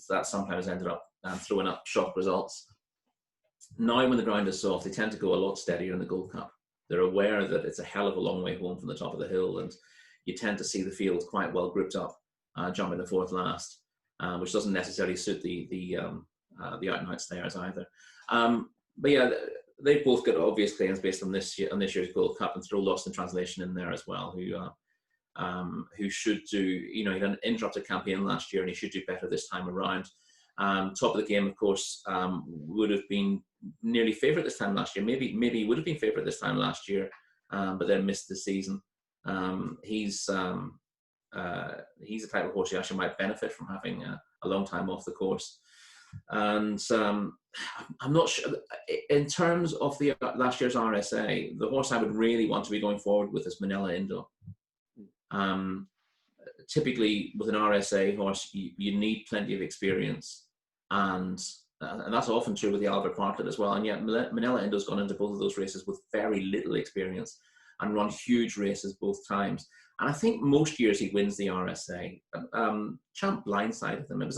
that sometimes ended up throwing up shock results. Now, when the ground is soft, they tend to go a lot steadier in the Gold Cup. They're aware that it's a hell of a long way home from the top of the hill, and you tend to see the field quite well gripped up, jumping the 4th last, which doesn't necessarily suit the out-and-out stayers either. But yeah, they've both got obvious claims based on this year's Gold Cup, and throw Lost in Translation in there as well, who should do, he had an interrupted campaign last year, and he should do better this time around. Top of the Game, of course, would have been nearly favourite this time last year. Maybe he would have been favourite this time last year, but then missed the season. He's the type of horse who actually might benefit from having a long time off the course. And I'm not sure, in terms of the last year's RSA, the horse I would really want to be going forward with is Manila Indo. Typically, with an RSA horse, you need plenty of experience, and that's often true with the Albert Bartlett as well. And yet, Manila Indo's gone into both of those races with very little experience and run huge races both times. And I think most years he wins the RSA. Champ blindsided him. It was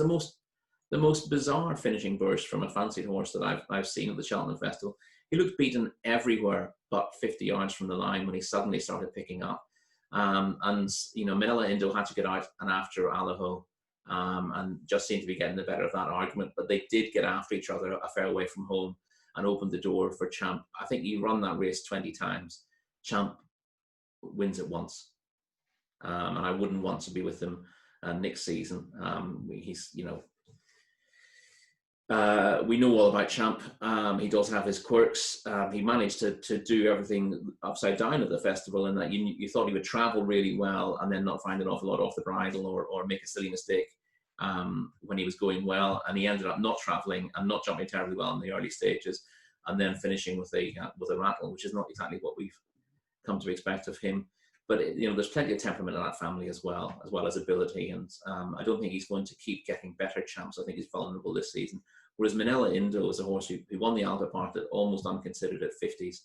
the most bizarre finishing burst from a fancied horse that I've seen at the Cheltenham Festival. He looked beaten everywhere but 50 yards from the line when he suddenly started picking up. Manila Indo had to get out and after Allaho, and just seemed to be getting the better of that argument. But they did get after each other a fair way from home and opened the door for Champ. I think you run that race 20 times. Champ wins it once. And I wouldn't want to be with him next season. He's, we know all about Champ. He does have his quirks. He managed to do everything upside down at the festival, in that you thought he would travel really well and then not find an awful lot off the bridle or make a silly mistake when he was going well, and he ended up not travelling and not jumping terribly well in the early stages, and then finishing with a rattle, which is not exactly what we've come to expect of him. But there's plenty of temperament in that family as well as ability, and I don't think he's going to keep getting better champs. I think he's vulnerable this season. Whereas Manila Indo is a horse who won the Albert Bartlett almost unconsidered at 50s,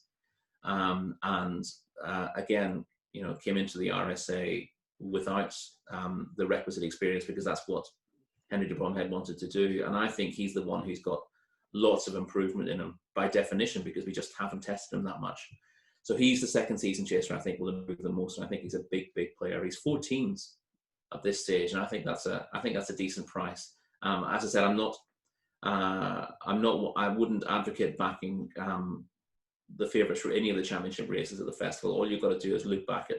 again, came into the RSA without the requisite experience, because that's what Henry de Bromhead wanted to do. And I think he's the one who's got lots of improvement in him by definition, because we just haven't tested him that much. So he's the second season chaser I think will improve the most, and I think he's a big player. He's 14s at this stage, and I think that's a decent price. As I said, I wouldn't advocate backing the favourites for any of the championship races at the festival. All you've got to do is look back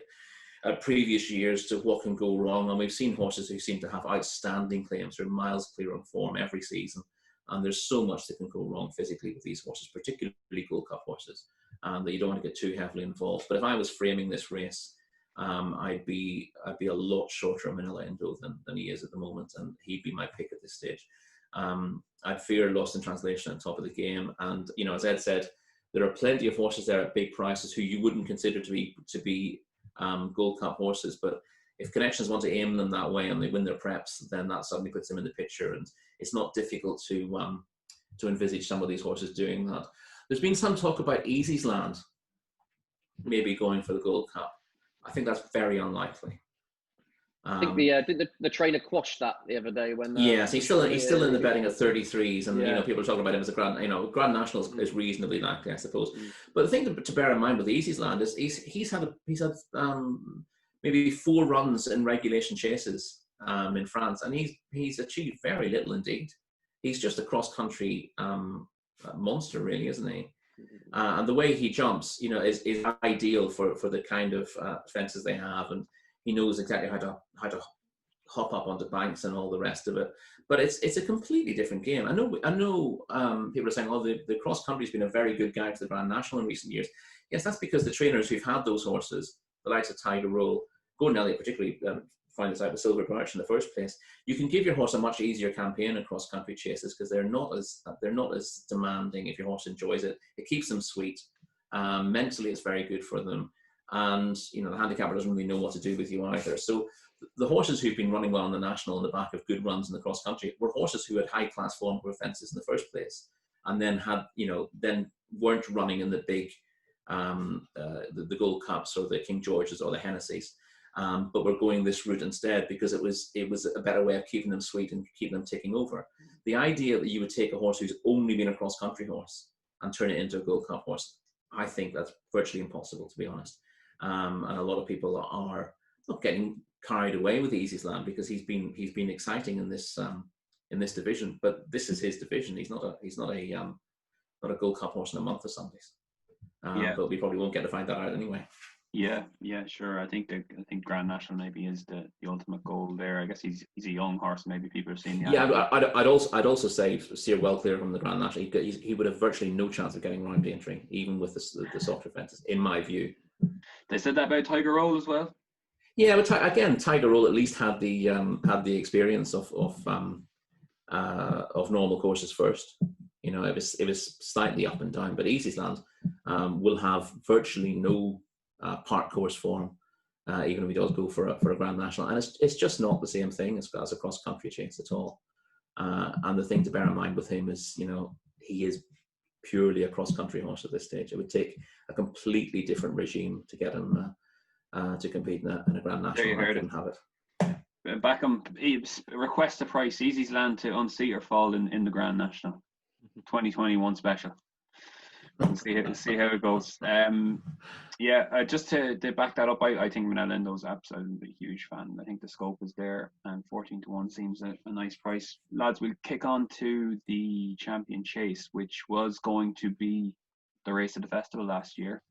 at previous years to what can go wrong, and we've seen horses who seem to have outstanding claims, who are miles clear on form every season, and there's so much that can go wrong physically with these horses, particularly Gold Cup horses, that you don't want to get too heavily involved. But if I was framing this race, I'd be a lot shorter of Manila Indo than he is at the moment, and he'd be my pick at this stage. I'd fear lost in translation at the top of the game, and as Ed said, there are plenty of horses there at big prices who you wouldn't consider to be Gold Cup horses, but if connections want to aim them that way and they win their preps, then that suddenly puts them in the picture, and it's not difficult to envisage some of these horses doing that. There's been some talk about Easy's Land maybe going for the Gold Cup. I think that's very unlikely. I think the trainer quashed that the other day when. Yes, he's still in the betting at 33s, and people are talking about him as a Grand National is reasonably likely, I suppose. But the thing to bear in mind with Easy's Land is he's had maybe 4 runs in regulation chases in France, and he's achieved very little indeed. He's just a cross country monster, really, isn't he? And the way he jumps, is ideal for the kind of fences they have, and he knows exactly how to hop up onto banks and all the rest of it. But it's a completely different game. I know people are saying, oh, the cross country's been a very good guide to the Grand National in recent years. Yes, that's because the trainers who've had those horses, the likes of Tiger Roll, Gordon Elliott particularly, find this out with Silver Birch in the first place. You can give your horse a much easier campaign in cross country chases because they're not as demanding. If your horse enjoys it, it keeps them sweet. Mentally, it's very good for them. And the handicapper doesn't really know what to do with you either. So the horses who've been running well in the national on the back of good runs in the cross country were horses who had high class form for fences in the first place, and then then weren't running in the big the Gold Cups or the King Georges or the Hennessy's, but were going this route instead because it was a better way of keeping them sweet and keeping them ticking over. The idea that you would take a horse who's only been a cross country horse and turn it into a Gold Cup horse, I think that's virtually impossible, to be honest. And a lot of people are not getting carried away with Easy's Land because he's been exciting in this division, but this is his division. He's not a Gold Cup horse in a month or something. But we probably won't get to find that out anyway. Yeah, sure. I think Grand National maybe is the ultimate goal there. I guess he's a young horse. Maybe people have seen. I'd also say steer well clear from the Grand National. He would have virtually no chance of getting round entry, even with the softer fences, in my view. They said that about Tiger Roll as well. Yeah, but again, Tiger Roll at least had the experience of normal courses first. It was slightly up and down, but Easy's Land will have virtually no park course form, even if he does go for a Grand National, and it's just not the same thing as a cross country chase at all. And the thing to bear in mind with him is, he is purely a cross country horse at this stage. It would take a completely different regime to get him to compete in a Grand National. There you heard it. Have it. Backham request a price. Easy's Land to unseat or fall in the Grand National 2021 special. We'll see how it goes. Just to back that up, I think Manila Indo's absolutely a huge fan. I think the scope is there, and 14-1 seems a nice price. Lads, we'll kick on to the Champion Chase, which was going to be the race of the festival last year.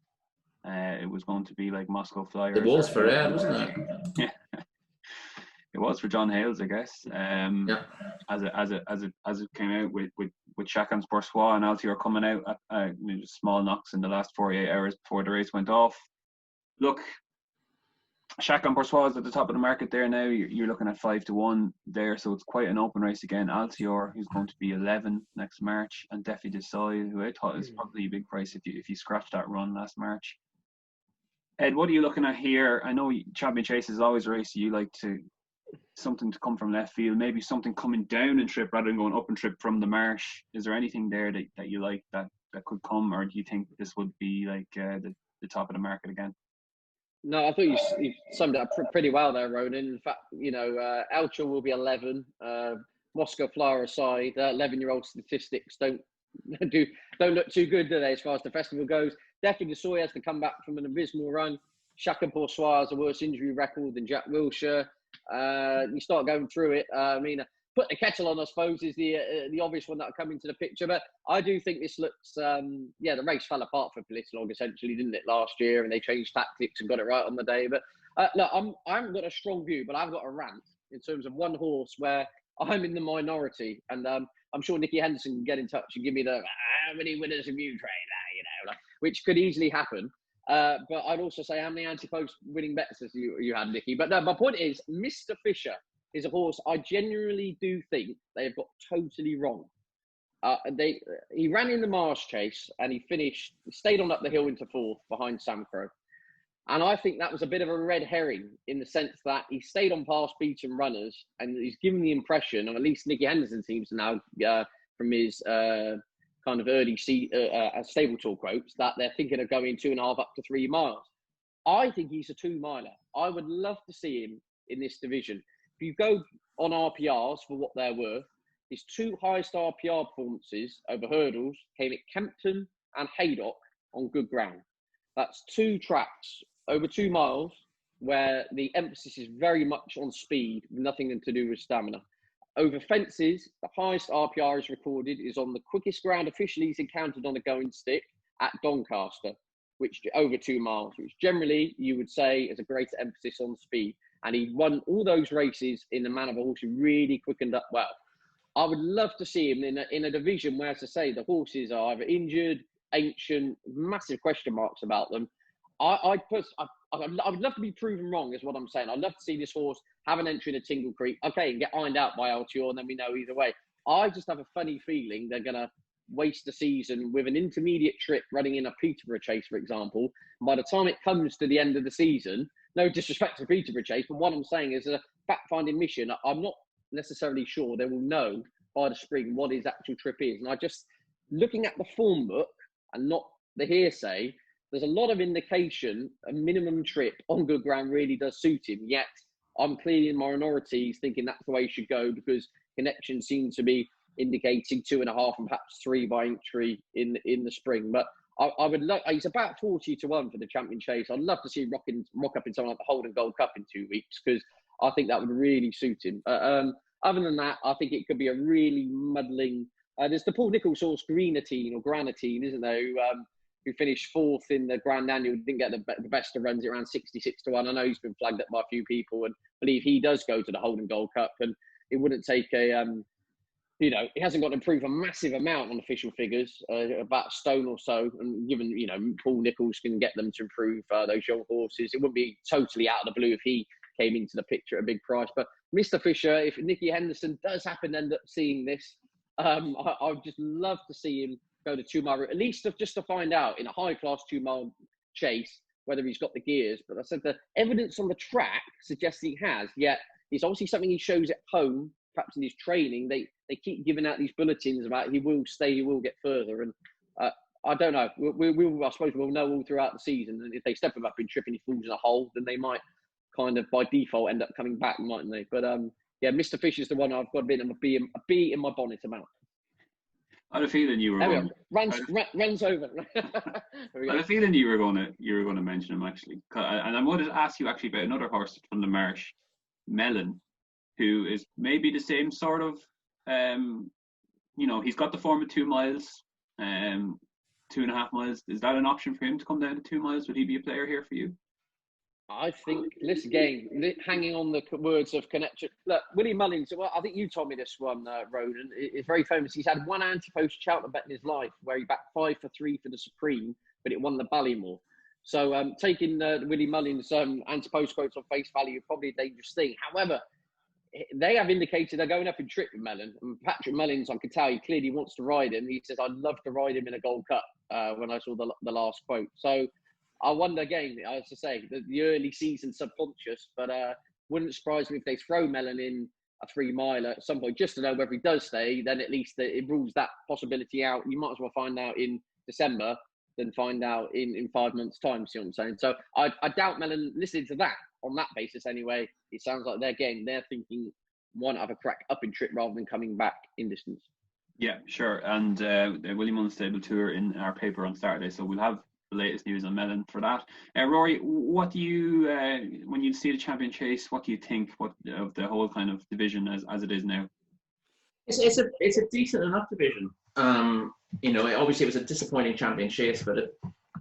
It was going to be like Moscow Flyers. It was for Ed, wasn't it? Yeah. It was for John Hales, I guess. As it came out with Chacun's Bourgeois and Altior coming out at small knocks in the last 48 hours before the race went off. Look, Chacun Bourgeois is at the top of the market there now. You're looking at 5-1 there, so it's quite an open race again. Altior, who's going to be 11 next March, and Defi Desai, who I thought is probably a big price if you scratch that run last March. Ed, what are you looking at here? I know Champion Chase is always a race you like to something to come from left field, maybe something coming down in trip rather than going up in trip from the marsh. Is there anything there that you like that could come, or do you think this would be like the top of the market again? No, I thought you summed it up pretty well there, Ronan. In fact, Altra will be 11. Moscow Flyer aside, 11-year-old statistics don't look too good today as far as the festival goes. Definitely Soy has to come back from an abysmal run. Shaka Boursois has a worse injury record than Jack Wilshere. You start going through it. Put the kettle on, I suppose, is the obvious one that will come into the picture. But I do think this looks, the race fell apart for Politlog, essentially, didn't it, last year? And they changed tactics and got it right on the day. But look, I haven't got a strong view, but I've got a rant in terms of one horse where I'm in the minority. And I'm sure Nicky Henderson can get in touch and give me the, how many winners have you trained, which could easily happen. But I'd also say how many anti-post winning bets as you had, Nicky. But no, my point is, Mr. Fisher is a horse I genuinely do think they have got totally wrong. He ran in the Marsh Chase and he stayed on up the hill into fourth behind Sam Crow. And I think that was a bit of a red herring in the sense that he stayed on past beaten runners and he's given the impression, or at least Nicky Henderson seems to now, from his kind of early stable tour quotes, that they're thinking of going 2.5 up to 3 miles. I think he's a 2-miler. I would love to see him in this division. If you go on RPRs for what they're worth, his 2 highest RPR performances over hurdles came at Kempton and Haydock on good ground. That's 2 tracks over 2 miles where the emphasis is very much on speed, nothing to do with stamina. Over fences, the highest RPR is recorded is on the quickest ground officially he's encountered on a going stick at Doncaster, which over 2 miles, which generally you would say is a greater emphasis on speed. And he won all those races in the manner of a horse who really quickened up well. I would love to see him in a division where, as I say, the horses are either injured, ancient, massive question marks about them. I would love to be proven wrong, is what I'm saying. I'd love to see this horse have an entry in a Tingle Creek, okay, and get ironed out by Altior, and then we know either way. I just have a funny feeling they're going to waste the season with an intermediate trip running in a Peterborough Chase, for example. And by the time it comes to the end of the season, no disrespect to Peterborough Chase, but what I'm saying is a fact-finding mission. I'm not necessarily sure they will know by the spring what his actual trip is. And looking at the form book and not the hearsay, there's a lot of indication a minimum trip on good ground really does suit him. Yet I'm clearly in minorities thinking that's the way he should go because Connection seems to be indicating 2.5 and perhaps 3 by entry in the spring. But I would love. He's about 40 to 1 for the Champion Chase. I'd love to see him rock up in something like the Holden Gold Cup in 2 weeks because I think that would really suit him. Other than that, I think it could be a really muddling. There's the Paul Nicholls horse Granatine, isn't there? Who finished 4th in the Grand Annual, didn't get the best of runs at around 66 to 1. I know he's been flagged up by a few people and believe he does go to the Holden Gold Cup. And it wouldn't take he hasn't got to improve a massive amount on official figures, about a stone or so. And given, Paul Nicholls can get them to improve those young horses, it wouldn't be totally out of the blue if he came into the picture at a big price. But Mr. Fisher, if Nicky Henderson does happen to end up seeing this, I would just love to see him go to 2-mile route, at least just to find out in a high-class 2-mile chase whether he's got the gears. But I said the evidence on the track suggests he has, yet it's obviously something he shows at home, perhaps in his training. They keep giving out these bulletins about he will stay, he will get further. And I don't know. I suppose we'll know all throughout the season. And if they step him up in trip and he falls in a hole, then they might kind of by default end up coming back, mightn't they? But Mr. Fisher's the one I've got a bee in my bonnet about. I had a feeling you were going. Runs over. I had a feeling you were going to mention him actually, and I wanted to ask you actually about another horse from the Marsh, Melon, who is maybe the same sort of. He's got the form of 2 miles, 2.5 miles. Is that an option for him to come down to 2 miles? Would he be a player here for you? I think, listen, again, hanging on the words of Connection. Look, Willie Mullins, well, I think you told me this one, Ronan. It's very famous. He's had 1 anti-post Cheltenham bet in his life where he backed 5 for 3 for the Supreme, but it won the Ballymore. So taking Willie Mullins' anti-post quotes on face value is probably a dangerous thing. However, they have indicated they're going up in trip with Mellon. And Patrick Mullins, I can tell, he clearly wants to ride him. He says, I'd love to ride him in a Gold Cup when I saw the last quote. So I wonder again, as I say, the early season subconscious, but wouldn't surprise me if they throw Mellon in a 3-miler at some point just to know whether he does stay. Then at least it rules that possibility out. You might as well find out in December than find out in 5 months' time. See what I'm saying? So I doubt Mellon, listening to that on that basis anyway, it sounds like they're thinking one have a crack up in trip rather than coming back in distance. Yeah, sure. And the Willie Mullins Stable Tour in our paper on Saturday, so we'll have the latest news on Mellon for that. Rory, what do you, when you see the Champion Chase, what do you think of the whole kind of division as it is now? It's a decent enough division. Obviously it was a disappointing Champion Chase, but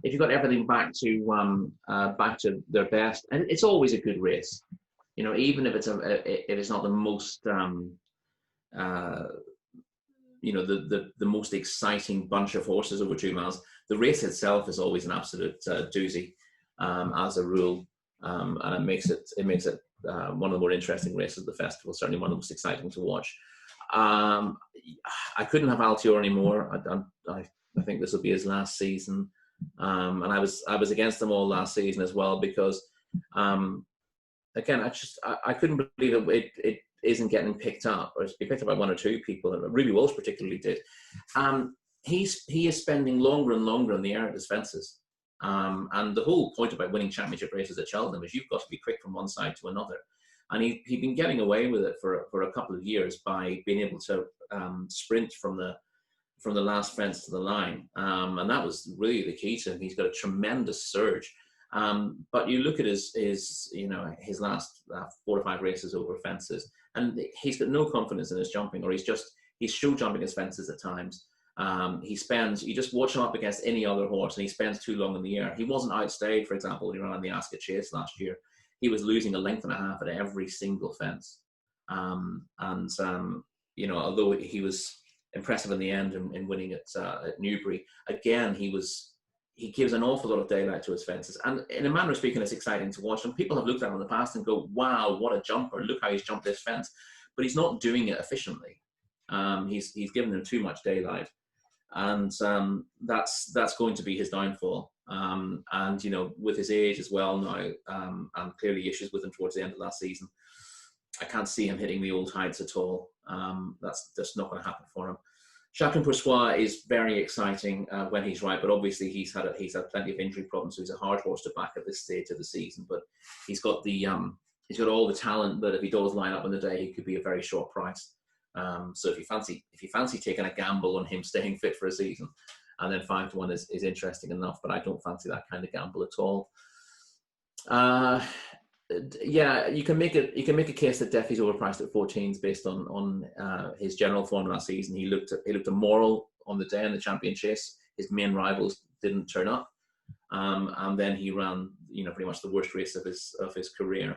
if you got everything back to their best, and it's always a good race. Even if it's not the most the most exciting bunch of horses over 2 miles, the race itself is always an absolute doozy as a rule, and it makes it one of the more interesting races of the festival. Certainly one of the most exciting to watch. I couldn't have Altior anymore. I think this will be his last season, and I was against them all last season as well because again I couldn't believe it isn't getting picked up, or it's been picked up by one or two people, and Ruby Walsh particularly did. He is spending longer and longer in the air at his fences, and the whole point about winning championship races at Cheltenham is you've got to be quick from one side to another. And he'd been getting away with it for a couple of years by being able to sprint from the last fence to the line, and that was really the key to him. He's got a tremendous surge, but you look at his last 4 or 5 races over fences, and he's got no confidence in his jumping, or he's show jumping his fences at times. You just watch him up against any other horse, and he spends too long in the air. He wasn't outstayed, for example, when he ran on the Ascot Chase last year. He was losing a length and a half at every single fence. Although he was impressive in the end in winning at Newbury, again, he gives an awful lot of daylight to his fences. And in a manner of speaking, it's exciting to watch. And people have looked at him in the past and go, wow, what a jumper. Look how he's jumped this fence. But he's not doing it efficiently. He's given them too much daylight. And that's going to be his downfall. With his age as well now, and clearly issues with him towards the end of last season, I can't see him hitting the old heights at all. That's just not going to happen for him. Chacun Pour Soi is very exciting when he's right, but obviously he's had plenty of injury problems, so he's a hard horse to back at this stage of the season. But he's got all the talent that if he does line up on the day, he could be a very short price. So if you fancy taking a gamble on him staying fit for a season, and then 5-1 is interesting enough, but I don't fancy that kind of gamble at all. You can make a case that Duffy's overpriced at 14s based on his general form last season. He looked immoral on the day in the Champion Chase. His main rivals didn't turn up, and then he ran pretty much the worst race of his career.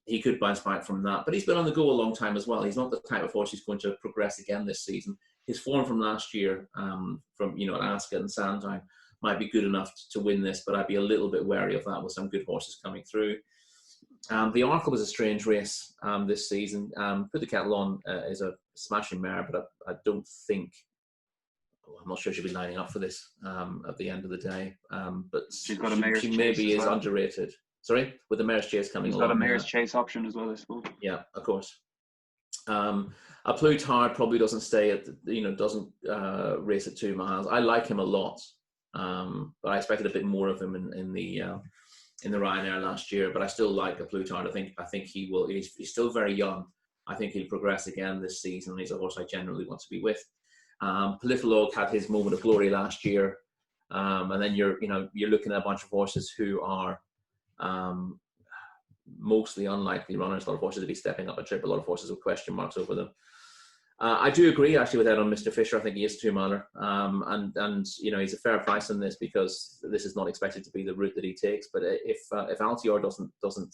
He could bounce back from that, but he's been on the go a long time as well. He's not the type of horse who's going to progress again this season. His form from last year, at Ascot and Sandown, might be good enough to win this, but I'd be a little bit wary of that with some good horses coming through. The Arkle was a strange race this season. Put the Kettle On is a smashing mare, but I don't think. I'm not sure she'll be lining up for this at the end of the day. But she's got a Mayor's she Chase maybe as well. Is underrated. Sorry, with the Mayor's Chase coming along. She's got a Mayor's Chase option as well, I suppose. Yeah, of course. A Plutard probably doesn't doesn't race at 2 miles. I like him a lot, but I expected a bit more of him in the Ryanair last year. But I still like a Plutard. I think he will. He's still very young. I think he'll progress again this season. He's a horse I generally want to be with. Politolog had his moment of glory last year, and then you're looking at a bunch of horses who are mostly unlikely runners. A lot of horses to be stepping up a trip. A lot of horses with question marks over them. I do agree actually with Ed on Mr. Fisher. I think he is a 2-miler, and he's a fair price on this because this is not expected to be the route that he takes. But if Altior doesn't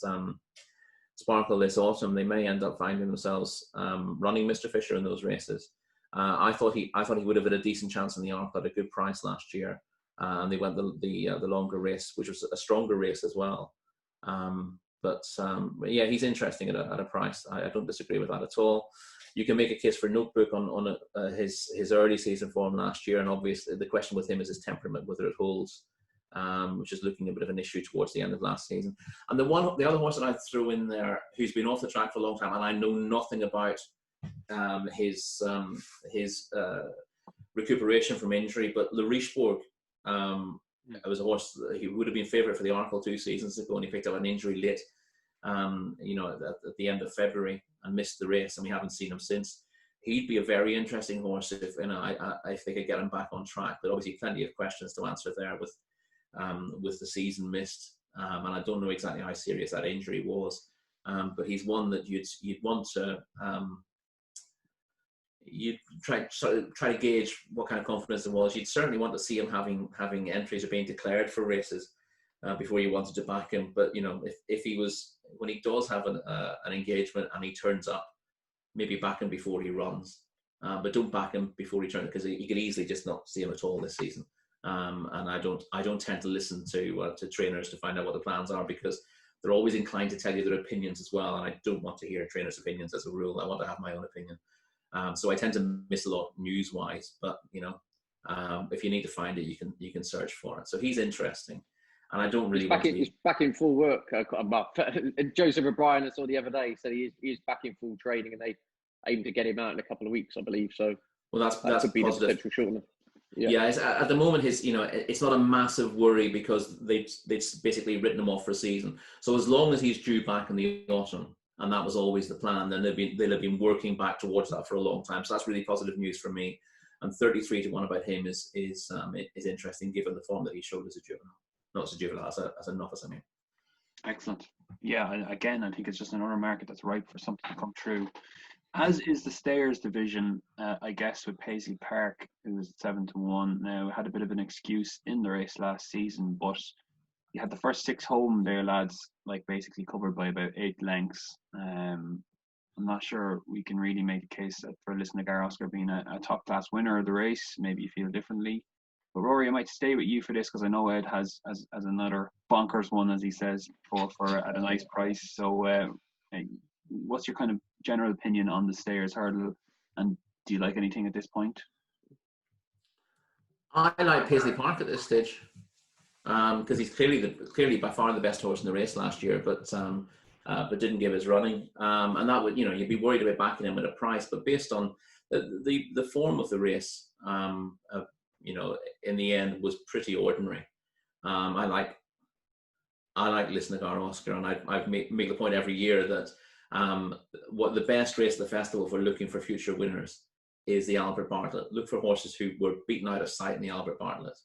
sparkle this autumn, they may end up finding themselves running Mr. Fisher in those races. I thought he would have had a decent chance in the Arkle at a good price last year, and they went the longer race, which was a stronger race as well. But he's interesting at a price. I don't disagree with that at all. You can make a case for Notebook on his early season form last year, and obviously the question with him is his temperament, whether it holds, which is looking a bit of an issue towards the end of last season. And the other horse that I threw in there, who's been off the track for a long time, and I know nothing about his recuperation from injury, but Laurice Borg. It was a horse he would have been favourite for the Arkle 2 seasons ago, and he picked up an injury late, at the end of February, and missed the race, and we haven't seen him since. He'd be a very interesting horse if they could get him back on track. But obviously, plenty of questions to answer there with with the season missed, and I don't know exactly how serious that injury was, but he's one that you'd want to you'd try to gauge what kind of confidence there was. You'd certainly want to see him having entries or being declared for races before you wanted to back him. But if he was, when he does have an engagement and he turns up, maybe back him before he runs, but don't back him before he turns, because you could easily just not see him at all this season. And I don't tend to listen to trainers to find out what the plans are, because they're always inclined to tell you their opinions as well, and I don't want to hear trainers' opinions as a rule. I want to have my own opinion. So I tend to miss a lot news-wise, but if you need to find it, you can search for it. So he's interesting, and I don't really he's back in full work. Joseph O'Brien, I saw the other day, said he is back in full training, and they aim to get him out in a couple of weeks, I believe. So well, that's could be positive. The potential shortener. Yeah, at the moment, it's not a massive worry, because they've basically written him off for a season. So as long as he's due back in the autumn, and that was always the plan, then they'll have been working back towards that for a long time. So that's really positive news for me. And 33-1 about him is interesting, given the form that he showed as a juvenile, not as a juvenile, as a novice. I mean, excellent. Yeah, and again, I think it's just another market that's ripe for something to come true. As is the Stayers division, I guess, with Paisley Park, who was 7-1. Now, had a bit of an excuse in the race last season, but you had the first 6 home there, lads, like basically covered by about 8 lengths. I'm not sure we can really make a case for Lisnagar Oscar being a top class winner of the race. Maybe you feel differently. But Rory, I might stay with you for this, because I know Ed has another bonkers one, as he says, for at a nice price. So what's your kind of general opinion on the Stayers hurdle, and do you like anything at this point? I like Paisley Park at this stage, because he's clearly by far the best horse in the race last year, but didn't give his running, and that would, you'd be worried about backing him at a price. But based on the form of the race, in the end was pretty ordinary. I like Lisnagar Oscar, and I make the point every year that what the best race of the festival for looking for future winners is the Albert Bartlett. Look for horses who were beaten out of sight in the Albert Bartlett,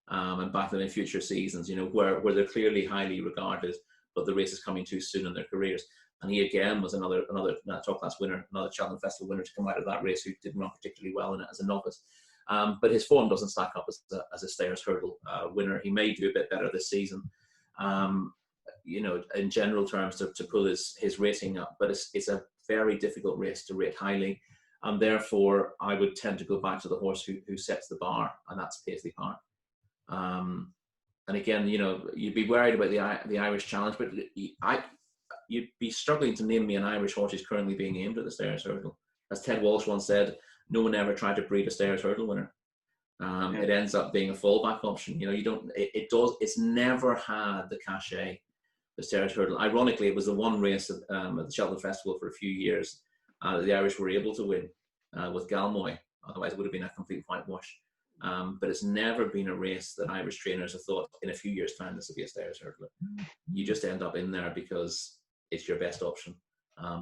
and back them in future seasons, where they're clearly highly regarded, but the race is coming too soon in their careers. And he again was another top class winner, another Cheltenham Festival winner to come out of that race, who didn't run particularly well in it as a novice. But his form doesn't stack up as a Stayers hurdle winner. He may do a bit better this season, in general terms, to pull his rating up. But it's a very difficult race to rate highly. And therefore, I would tend to go back to the horse who sets the bar, and that's Paisley Park. And again, you'd be worried about the Irish Challenge, but you'd be struggling to name me an Irish horse who's currently being aimed at the Stayers hurdle. As Ted Walsh once said, no one ever tried to breed a Stayers hurdle winner. It ends up being a fallback option. It's never had the cachet, the Stayers hurdle. Ironically, it was the one race at the Cheltenham Festival for a few years that the Irish were able to win with Galmoy. Otherwise, it would have been a complete whitewash. But it's never been a race that Irish trainers have thought, in a few years' time, this will be a Stayers hurdle. You just end up in there because it's your best option.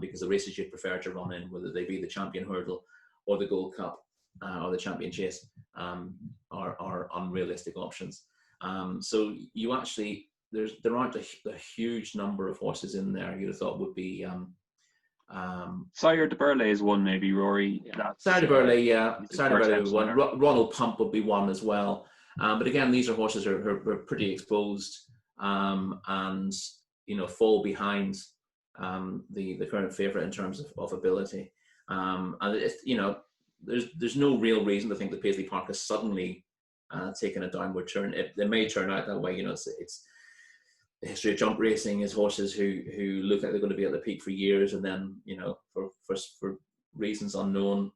Because the races you prefer to run in, whether they be the Champion Hurdle or the Gold Cup or the Champion Chase, are unrealistic options. So you actually, there aren't a huge number of horses in there you'd have thought would be. Sire de Burley is one, maybe, Rory. Sire de Burley, Sire de Burley would be one. Ronald Pump would be one as well. But again, these are horses who are pretty exposed, and fall behind the current favourite in terms of ability. And there's no real reason to think that Paisley Park has suddenly taken a downward turn. They may turn out that way. It's the history of jump racing is horses who look like they're going to be at the peak for years, and then for reasons unknown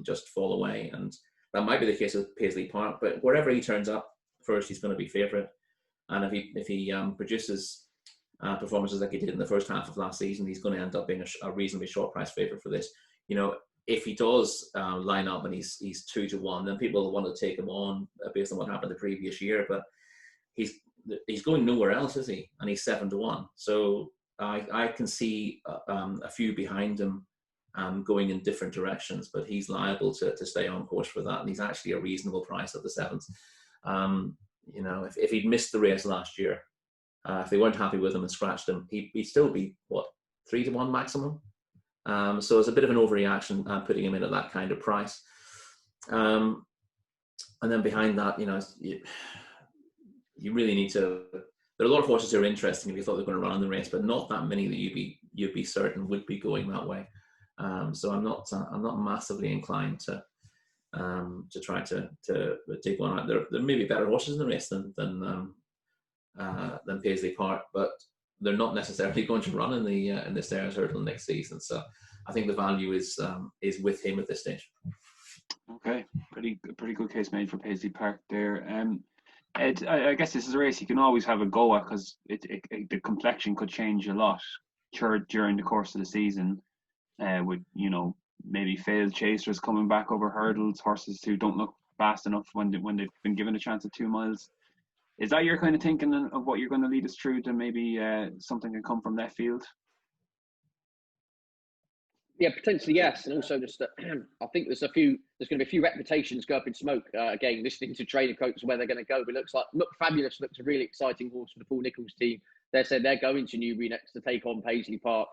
just fall away. And that might be the case with Paisley Park. But wherever he turns up first, he's going to be favourite. And if he produces performances like he did in the first half of last season, he's going to end up being a reasonably short price favourite for this. If he does line up and he's 2-1, then people will want to take him on based on what happened the previous year. But he's going nowhere else, is he? And he's 7-1. So I can see a few behind him going in different directions, but he's liable to stay on course for that. And he's actually a reasonable price at the 7s. if he'd missed the race last year, if they weren't happy with him and scratched him, he'd still be, 3-1 maximum. So it's a bit of an overreaction putting him in at that kind of price. And then behind that, you really need to. There are a lot of horses who are interesting if you thought they were going to run in the race, but not that many that you'd be certain would be going that way. So I'm not massively inclined to try to take one out. There may be better horses in the race than Paisley Park, but they're not necessarily going to run in the Stayers Hurdle next season. So I think the value is with him at this stage. Okay, pretty good case made for Paisley Park there. Ed, I guess this is a race you can always have a go at because the complexion could change a lot during the course of the season. With maybe failed chasers coming back over hurdles, horses who don't look fast enough when they've been given a chance at 2 miles. Is that your kind of thinking of what you're going to lead us through to maybe something can come from left field? Yeah, potentially yes, and also just I think there's going to be a few reputations go up in smoke. Again, listening to trainer quotes where they're going to go, but it looks Fabulous looks a really exciting horse for the Paul Nicholls team. They said they're going to Newbury next to take on Paisley Park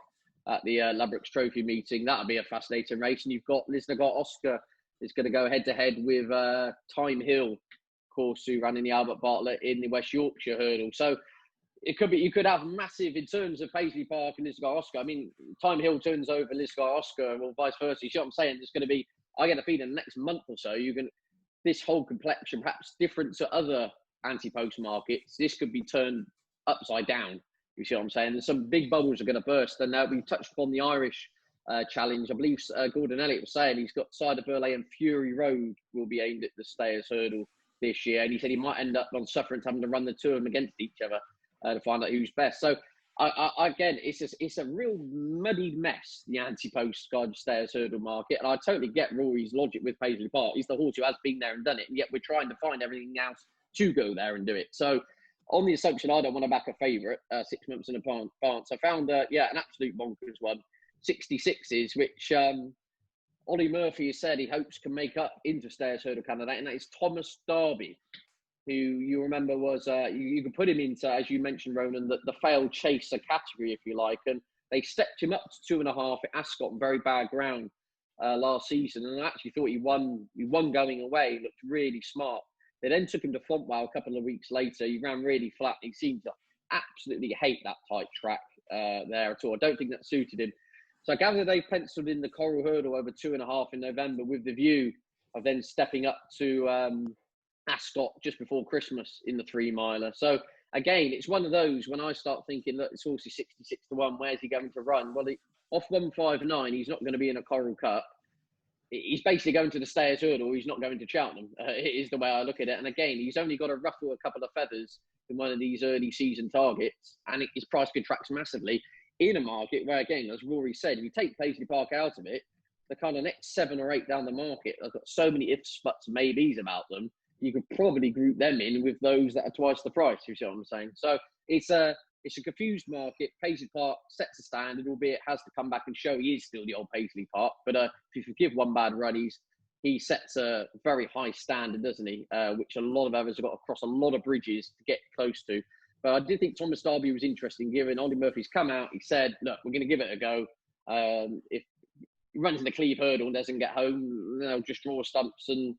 at the Ladbrokes Trophy meeting. That'll be a fascinating race, and you've got Lisnagar Oscar is going to go head to head with Time Hill, of course, who ran in the Albert Bartlett in the West Yorkshire Hurdle. So you could have massive in terms of Paisley Park and Lisnagar Oscar. I mean, Time Hill turns over Lisnagar Oscar, or vice versa. You see what I'm saying? There's going to be, I get a feeling, the next month or so, this whole complexion, perhaps different to other anti-post markets, this could be turned upside down. You see what I'm saying? There's some big bubbles are going to burst, and we touched upon the Irish challenge. I believe Gordon Elliott was saying he's got Cider Burley and Fury Road will be aimed at the Stayers Hurdle this year, and he said he might end up on sufferance having to run the two of them against each other to find out who's best. So again, it's a real muddied mess, the anti-post Stayers Hurdle market, and I totally get Rory's logic with Paisley Park. He's the horse who has been there and done it, and yet we're trying to find everything else to go there and do it. So on the assumption I don't want to back a favourite 6 months in advance, I found an absolute bonkers one, 66s, which Ollie Murphy has said he hopes can make up into Stayers Hurdle candidate, and that is Thomas Darby, who you remember was, you could put him into, as you mentioned, Ronan, the failed chaser category, if you like, and they stepped him up to 2.5 at Ascot on very bad ground last season, and I actually thought he won going away, looked really smart. They then took him to Fontwell a couple of weeks later. He ran really flat. He seemed to absolutely hate that tight track there at all. I don't think that suited him. So I gather they penciled in the Coral Hurdle over 2.5 in November with the view of then stepping up to Ascot just before Christmas in the 3-miler. So again, it's one of those when I start thinking, look, this horse is 66-1. Where's he going to run? Well, off 159, he's not going to be in a Coral Cup. He's basically going to the Stayers Hurdle. He's not going to Cheltenham. It is the way I look at it. And again, he's only got to ruffle a couple of feathers in one of these early season targets, and his price contracts massively in a market where, again, as Rory said, if you take Paisley Park out of it, the kind of next 7 or 8 down the market, I've got so many ifs, buts, maybes about them. You could probably group them in with those that are twice the price. You see what I'm saying? So it's a confused market. Paisley Park sets a standard, albeit has to come back and show he is still the old Paisley Park. But if you forgive one bad run, he sets a very high standard, doesn't he? Which a lot of others have got to cross a lot of bridges to get close to. But I did think Thomas Darby was interesting, given Ollie Murphy's come out. He said, look, we're going to give it a go. If he runs in the Cleve Hurdle and doesn't get home, they'll just draw stumps and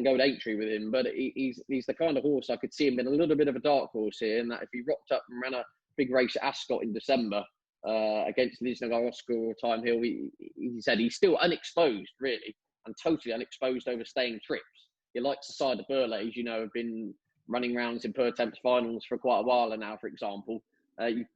go with Aintree with him. But he's the kind of horse I could see him in a little bit of a dark horse here, and that if he rocked up and ran a big race at Ascot in December against Lisnagar Oscar or Time Hill, he said he's still unexposed, really, and totally unexposed over staying trips. He likes the side of Burleys, have been running rounds in per temps finals for quite a while now, for example. You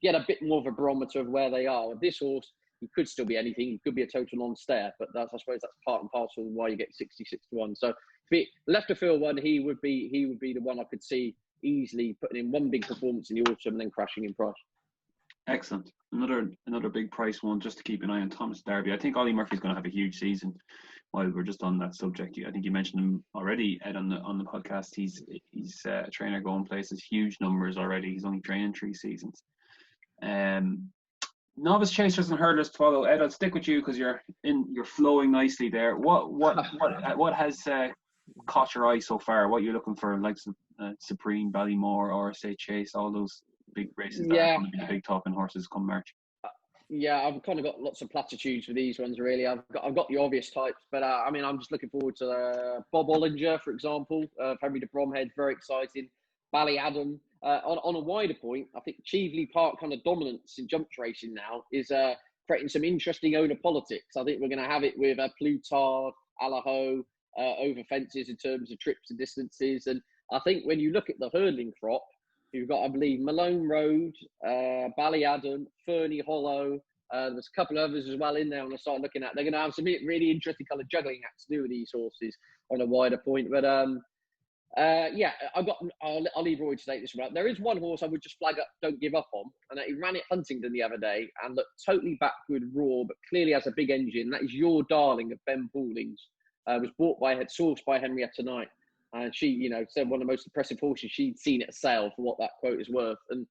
get a bit more of a barometer of where they are. With this horse, he could still be anything. He could be a total non-stayer, but I suppose that's part and parcel of why you get 66-1. So if he left to field one, he would be the one I could see easily putting in one big performance in the autumn and then crashing in price. Excellent. Another big price one, just to keep an eye on Thomas Darby. I think Ollie Murphy's going to have a huge season. While we're just on that subject, I think you mentioned him already, Ed, on the podcast. He's a trainer going places, huge numbers already. He's only training 3 seasons. Novice chasers and hurdlers to follow. Ed, I'll stick with you because you're flowing nicely there. What has caught your eye so far? What you're looking for, like Supreme, Ballymore, RSA Chase, all those big races that are going to be the big talking horses come March? Yeah, I've kind of got lots of platitudes for these ones, really. I've got the obvious types, but I mean, I'm just looking forward to Bob Ollinger, for example, Henry de Bromhead, very exciting. Ballyadam. On a wider point, I think Cheveley Park kind of dominance in jumps racing now is creating some interesting owner politics. I think we're going to have it with Plutard, Allaho, over fences in terms of trips and distances. And I think when you look at the hurdling crop, you've got, I believe, Malone Road, Ballyadam, Fernie Hollow. There's a couple of others as well in there. When I start looking at, they're going to have some really interesting kind of juggling acts to do with these horses on a wider point. But yeah, I'll leave Roy to take this one out. There is one horse I would just flag up, don't give up on, and he ran at Huntingdon the other day and looked totally backward, raw, but clearly has a big engine. That is Your Darling of Ben Paulings. Was sourced by Henrietta Knight. And she, said one of the most impressive horses she'd seen at a sale for what that quote is worth. And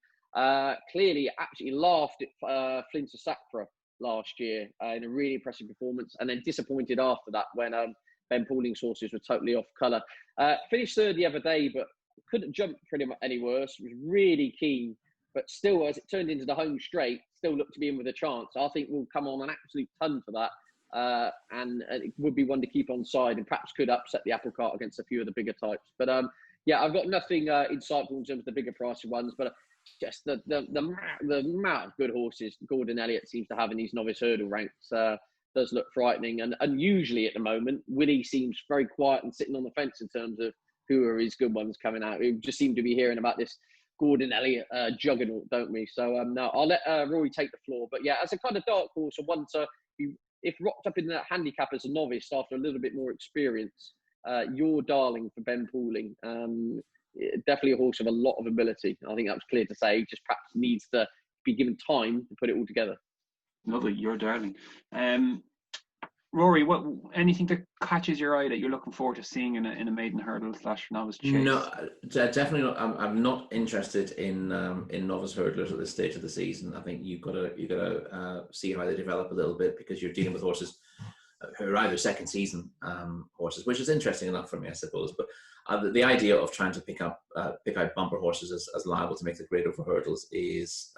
clearly actually laughed at Flint of Sacra last year in a really impressive performance, and then disappointed after that when Ben Pauling's horses were totally off colour. Finished third the other day, but couldn't jump pretty much any worse. Was really keen, but still, as it turned into the home straight, still looked to be in with a chance. I think we'll come on an absolute ton for that. And it would be one to keep on side, and perhaps could upset the apple cart against a few of the bigger types. But yeah, I've got nothing insightful in terms of the bigger pricey ones, but just the amount of good horses Gordon Elliott seems to have in these novice hurdle ranks does look frightening. And usually at the moment, Willie seems very quiet and sitting on the fence in terms of who are his good ones coming out. We just seem to be hearing about this Gordon Elliott juggernaut, don't we? So no, I'll let Rory take the floor. But yeah, as a kind of dark horse, and one to if rocked up in that handicap as a novice after a little bit more experience, Your Darling for Ben Pauling. Definitely a horse of a lot of ability. I think that was clear to say. Just perhaps needs to be given time to put it all together. Lovely, Your Darling. Rory, anything that catches your eye that you're looking forward to seeing in a maiden hurdle / novice chase? No, definitely not. I'm not interested in novice hurdlers at this stage of the season. I think you've got to see how they develop a little bit, because you're dealing with horses who are either second season horses, which is interesting enough for me, I suppose. But the idea of trying to pick out bumper horses as liable to make the grade over hurdles is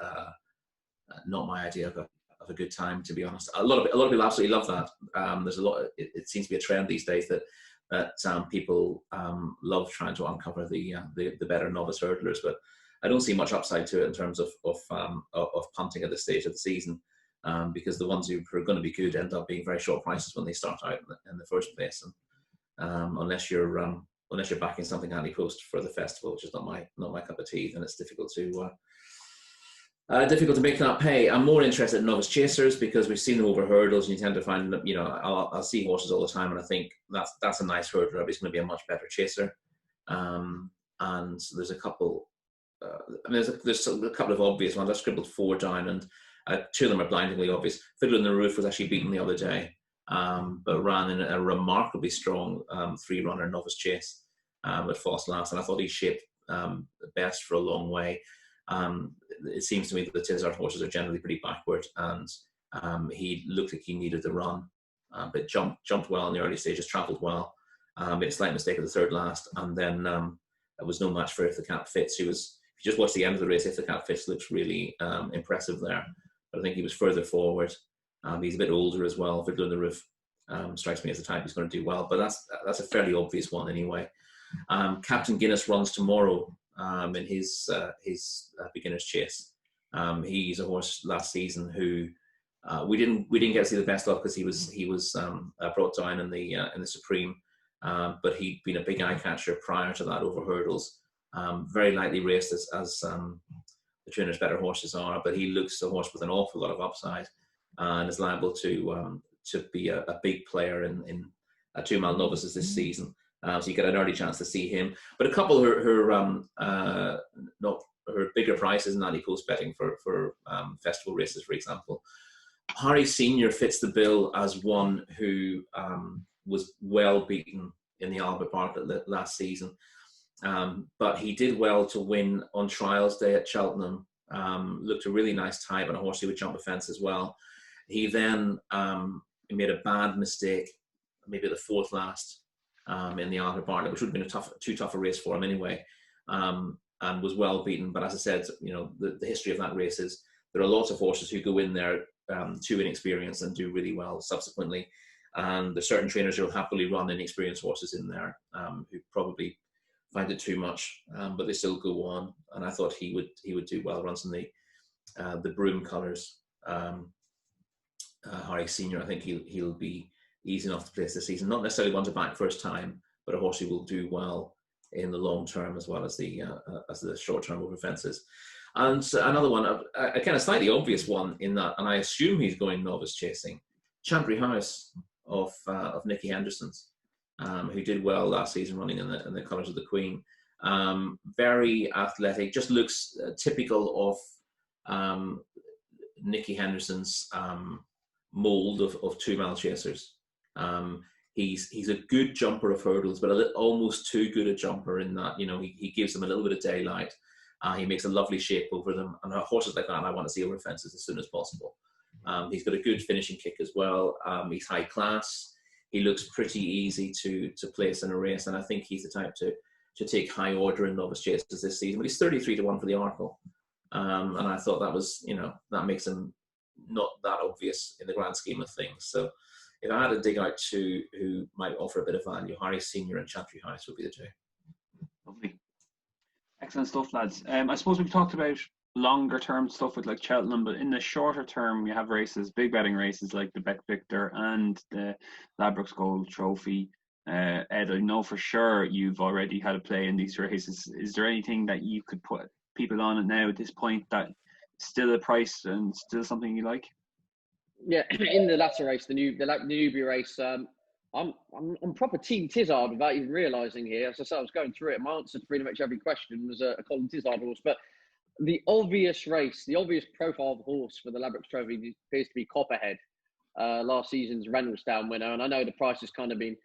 not my idea of a good time, to be honest. A lot of people absolutely love that. There's a lot. It seems to be a trend these days that people love trying to uncover the better novice hurdlers, but I don't see much upside to it in terms of punting at this stage of the season, because the ones who are going to be good end up being very short prices when they start out in the first place, and unless you're backing something antepost for the festival, which is not my cup of tea, then it's difficult to make that pay. I'm more interested in novice chasers, because we've seen them over hurdles, and you tend to find, I'll see horses all the time, and I think that's a nice hurdler, but he's going to be a much better chaser. And there's a couple. There's a couple of obvious ones. I've scribbled 4 down, and 2 of them are blindingly obvious. Fiddler in the Roof was actually beaten the other day, but ran in a remarkably strong 3-runner novice chase at Foss last, and I thought he shaped best for a long way. It seems to me that the Tizard horses are generally pretty backward, and he looked like he needed the run, but jumped well in the early stages, travelled well, made a slight mistake at the third last, and then it was no match for If the Cap Fits. If you just watch the end of the race, If the Cap Fits looks really impressive there, but I think he was further forward. He's a bit older as well. Fiddler in the Roof strikes me as the type who's going to do well, but that's a fairly obvious one anyway. Captain Guinness runs tomorrow in his beginner's chase. He's a horse last season who we didn't get to see the best of, because he was brought down in the Supreme, but he'd been a big eye catcher prior to that over hurdles. Very lightly raced as the trainer's better horses are, but he looks a horse with an awful lot of upside, and is liable to be a big player in 2-mile novices this season. So you get an early chance to see him. But a couple who are bigger prices in antepost betting for festival races, for example. Harry Senior fits the bill as one who was well beaten in the Albert Park last season. But he did well to win on trials day at Cheltenham. Looked a really nice type, and a horse who would jump a fence as well. He then made a bad mistake, maybe the fourth last, in the Isle of Bartlett, which would have been too tough a race for him anyway, and was well beaten. But as I said, the history of that race is there are lots of horses who go in there too inexperienced and do really well subsequently. And there's certain trainers who will happily run inexperienced horses in there who probably find it too much, but they still go on. And I thought he would do well. Runs in the Broome colours. Harry Senior, I think he'll be easy enough to place this season. Not necessarily one to back first time, but a horse who will do well in the long term as well as the short term over fences. And another one, a kind of slightly obvious one in that, and I assume he's going novice chasing, Chantry House of Nicky Henderson's, who did well last season running in the colours of the Queen. Very athletic, just looks typical of Nicky Henderson's mould of 2-mile chasers. He's a good jumper of hurdles, but almost too good a jumper in that, he gives them a little bit of daylight. He makes a lovely shape over them, and horses like that I want to see over fences as soon as possible. He's got a good finishing kick as well. He's high class. He looks pretty easy to place in a race, and I think he's the type to take high order in novice chases this season. But he's 33 to 1 for the Arkle, and I thought that was, that makes him not that obvious in the grand scheme of things. So if I had to dig out two who might offer a bit of value, Harry Senior and Chantry House would be the two. Lovely. Excellent stuff, lads. I suppose we've talked about longer term stuff with like Cheltenham, but in the shorter term you have races, big betting races like the Beck Victor and the Ladbrokes Gold Trophy. Ed, I know for sure you've already had a play in these races. Is there anything that you could put people on it now at this point that still a price and still something you like? Yeah, in the latter race, the Newbury race, I'm proper Team Tizard without even realising here. As I said, I was going through it. My answer to pretty much every question was a Colin Tizard horse. But the obvious race, the obvious profile of the horse for the Ladbrokes Trophy appears to be Copperhead, last season's Reynoldsdown winner. And I know the price has kind of been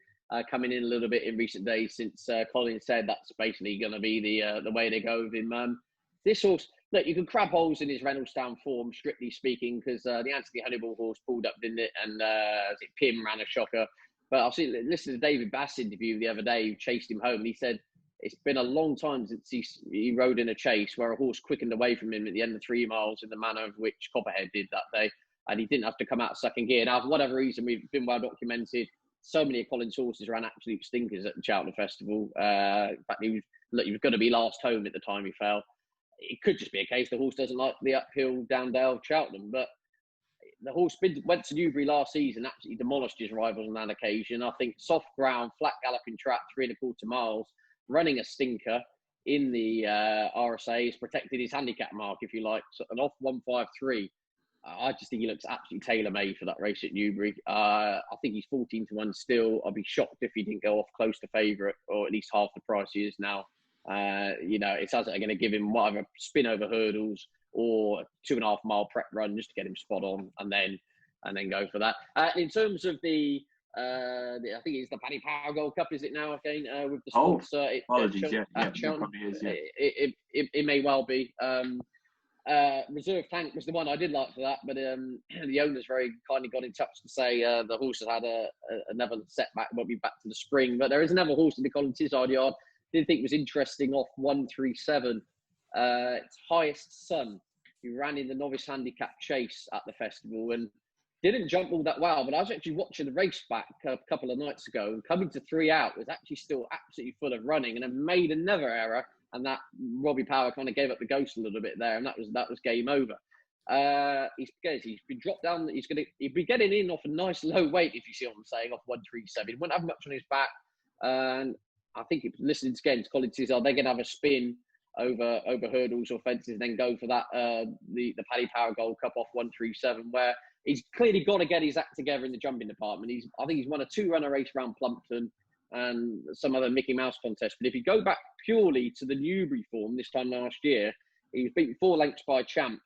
coming in a little bit in recent days since Colin said that's basically going to be the way they go with him. This horse, look, you can crab holes in his Reynoldsdown form, strictly speaking, because the Anthony Honeyball horse pulled up, didn't it? And Pim ran a shocker. But I've listened to David Bass' interview the other day, who chased him home, and he said it's been a long time since he rode in a chase where a horse quickened away from him at the end of 3 miles in the manner of which Copperhead did that day, and he didn't have to come out second gear. Now, for whatever reason, we've been well documented. So many of Colin's horses ran absolute stinkers at the Cheltenham Festival. In fact, he was going to be last home at the time he fell. It could just be a case the horse doesn't like the uphill down dale of Cheltenham, but the horse went to Newbury last season, absolutely demolished his rivals on that occasion. I think soft ground, flat galloping track, 3.25 miles, running a stinker in the RSA has protected his handicap mark, if you like. So an off 153. I just think he looks absolutely tailor-made for that race at Newbury. I think he's 14 to 1 still. I'd be shocked if he didn't go off close to favourite, or at least half the price he is now. It's either going to give him whatever spin over hurdles or a 2.5 mile prep run just to get him spot on, and then go for that. In terms of I think it's the Paddy Power Gold Cup, is it now again with the sponsor? Apologies, it probably is. Yeah. It may well be. Reserve Tank was the one I did like for that, but the owners very kindly got in touch to say the horse has had another setback, won't be back to the spring. But there is another horse in the Colin Tizard yard. Did think was interesting off 137. It's Highest Sun, who ran in the novice handicap chase at the festival and didn't jump all that well. But I was actually watching the race back a couple of nights ago, and coming to 3 out was actually still absolutely full of running, and had made another error, and that Robbie Power kind of gave up the ghost a little bit there, and that was game over. He's been dropped down. He'd be getting in off a nice low weight, if you see what I'm saying, off 137. He wouldn't have much on his back, and I think listening again to Colin Tizard, they're going to have a spin over hurdles or fences, and then go for that the Paddy Power Gold Cup off 137, where he's clearly got to get his act together in the jumping department. I think he's won a 2-runner race around Plumpton and some other Mickey Mouse contest. But if you go back purely to the Newbury form this time last year, he was beaten 4 lengths by Champ,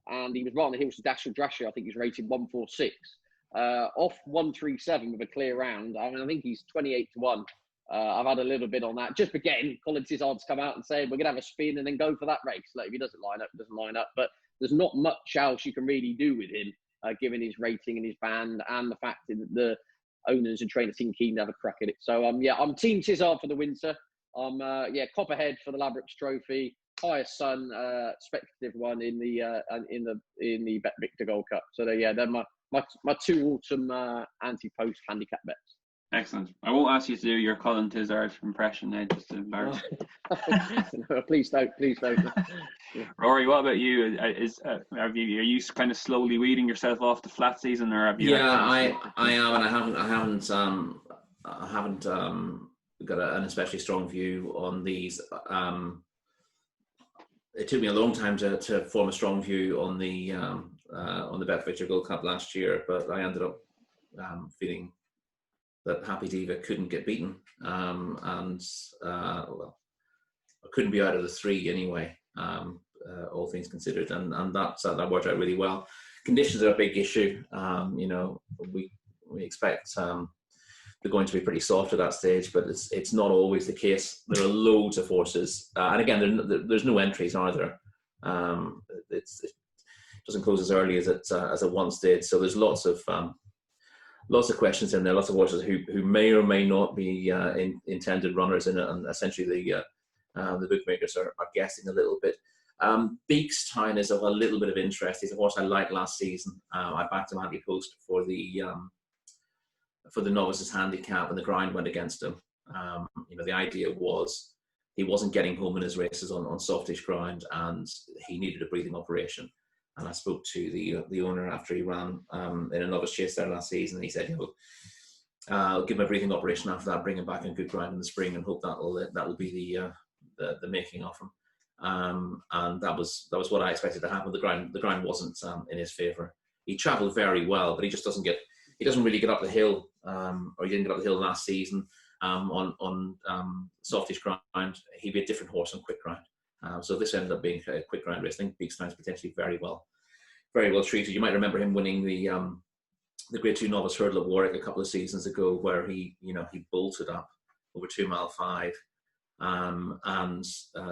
and he was right on the heels of Dashel Drasher. I think he's rated 146. Off 137 with a clear round. I mean, I think he's 28 to 1. I've had a little bit on that. Just again, Colin Tizard's come out and say we're going to have a spin and then go for that race. Like, if he doesn't line up, he doesn't line up. But there's not much else you can really do with him, given his rating and his band, and the fact that owners and trainers seem keen to have a crack at it. So I'm Team Tizard for the winter. I'm Copperhead for the Ladbrokes Trophy, highest Sun speculative one in the Bet Victor Gold Cup. So they're my 2 autumn anti-post handicap bets. Excellent. I won't ask you to do your Colin Tizard impression, Ed, just to embarrass you. No, please don't. Yeah. Rory, what about you? Are you kind of slowly weeding yourself off the flat season, or have you? Yeah, I am, and I haven't got an especially strong view on these. It took me a long time to form a strong view on the Bet Victor Gold Cup last year, but I ended up feeling that Happy Diva couldn't get beaten, and I couldn't be out of the 3 anyway, all things considered, and that worked out really well. Conditions are a big issue. We expect they're going to be pretty soft at that stage, but it's not always the case. There are loads of horses, and again, there's no entries either. It doesn't close as early as it once did, so there's lots of questions in there, lots of horses who may or may not be intended runners in it, and essentially the bookmakers are guessing a little bit. Beakstown is of a little bit of interest. He's a horse I liked last season. I backed him anti-post for the novices handicap, and the ground went against him. The idea was he wasn't getting home in his races on softish ground, and he needed a breathing operation. And I spoke to the owner after he ran in a novice chase there last season, and he said, I'll give him a breathing operation after that, bring him back in good ground in the spring, and hope that will be the making of him. And that was what I expected to happen. The ground wasn't in his favour. He travelled very well, but he just doesn't really get up the hill, or he didn't get up the hill last season on softish ground. He'd be a different horse on quick ground. So this ended up being a quick ground race. I think Beakstown's potentially very well treated. You might remember him winning the Grade 2 novice hurdle at Warwick a couple of seasons ago, where he bolted up over 2 mile 5. And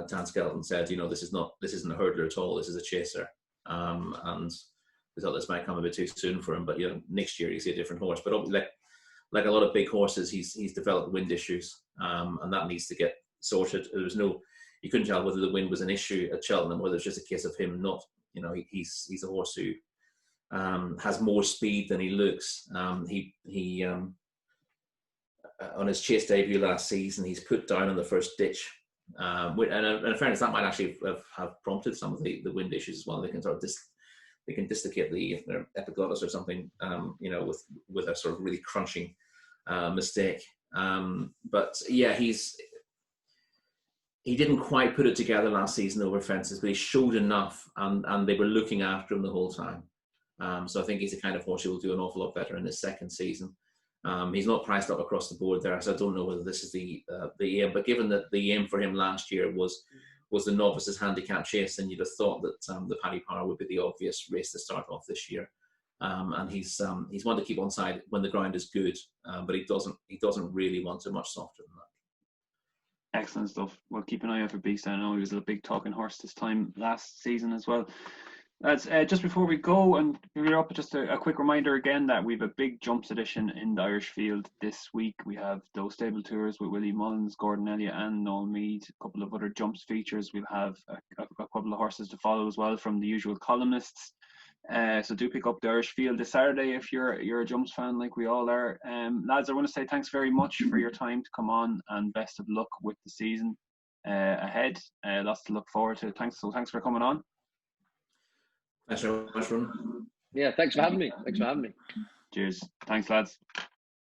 Dan Skelton said, this isn't a hurdler at all. This is a chaser. And we thought this might come a bit too soon for him, but next year you see a different horse. But like a lot of big horses, he's developed wind issues, and that needs to get sorted. You couldn't tell whether the wind was an issue at Cheltenham, whether it's just a case of him not. He's a horse who has more speed than he looks. He on his chase debut last season, he's put down on the first ditch. And in fairness, that might actually have prompted some of the wind issues as well. They can sort of they can dislocate their epiglottis or something, with a sort of really crunching mistake. But yeah, he didn't quite put it together last season over fences, but he showed enough, and they were looking after him the whole time. So I think he's the kind of horse who will do an awful lot better in his second season. He's not priced up across the board there, so I don't know whether this is the aim. But given that the aim for him last year was the novices handicap chase, then you'd have thought that the Paddy Power would be the obvious race to start off this year. And he's one to keep on side when the ground is good, but he doesn't really want to much softer than that. Excellent stuff. We'll keep an eye out for Beakstown. I know he was a big talking horse this time last season as well. That's just before we go and we're up, just a quick reminder again that we have a big jumps edition in the Irish field this week. We have those stable tours with Willie Mullins, Gordon Elliott and Noel Meade, a couple of other jumps features. We'll have a couple of horses to follow as well from the usual columnists. So do pick up the Irish field this Saturday if you're a jumps fan like we all are. Lads, I want to say thanks very much for your time to come on, and best of luck with the season ahead. Lots to look forward to. Thanks for coming on. Thanks very much, Ronan. Yeah, thanks for having me. Cheers. Thanks, lads.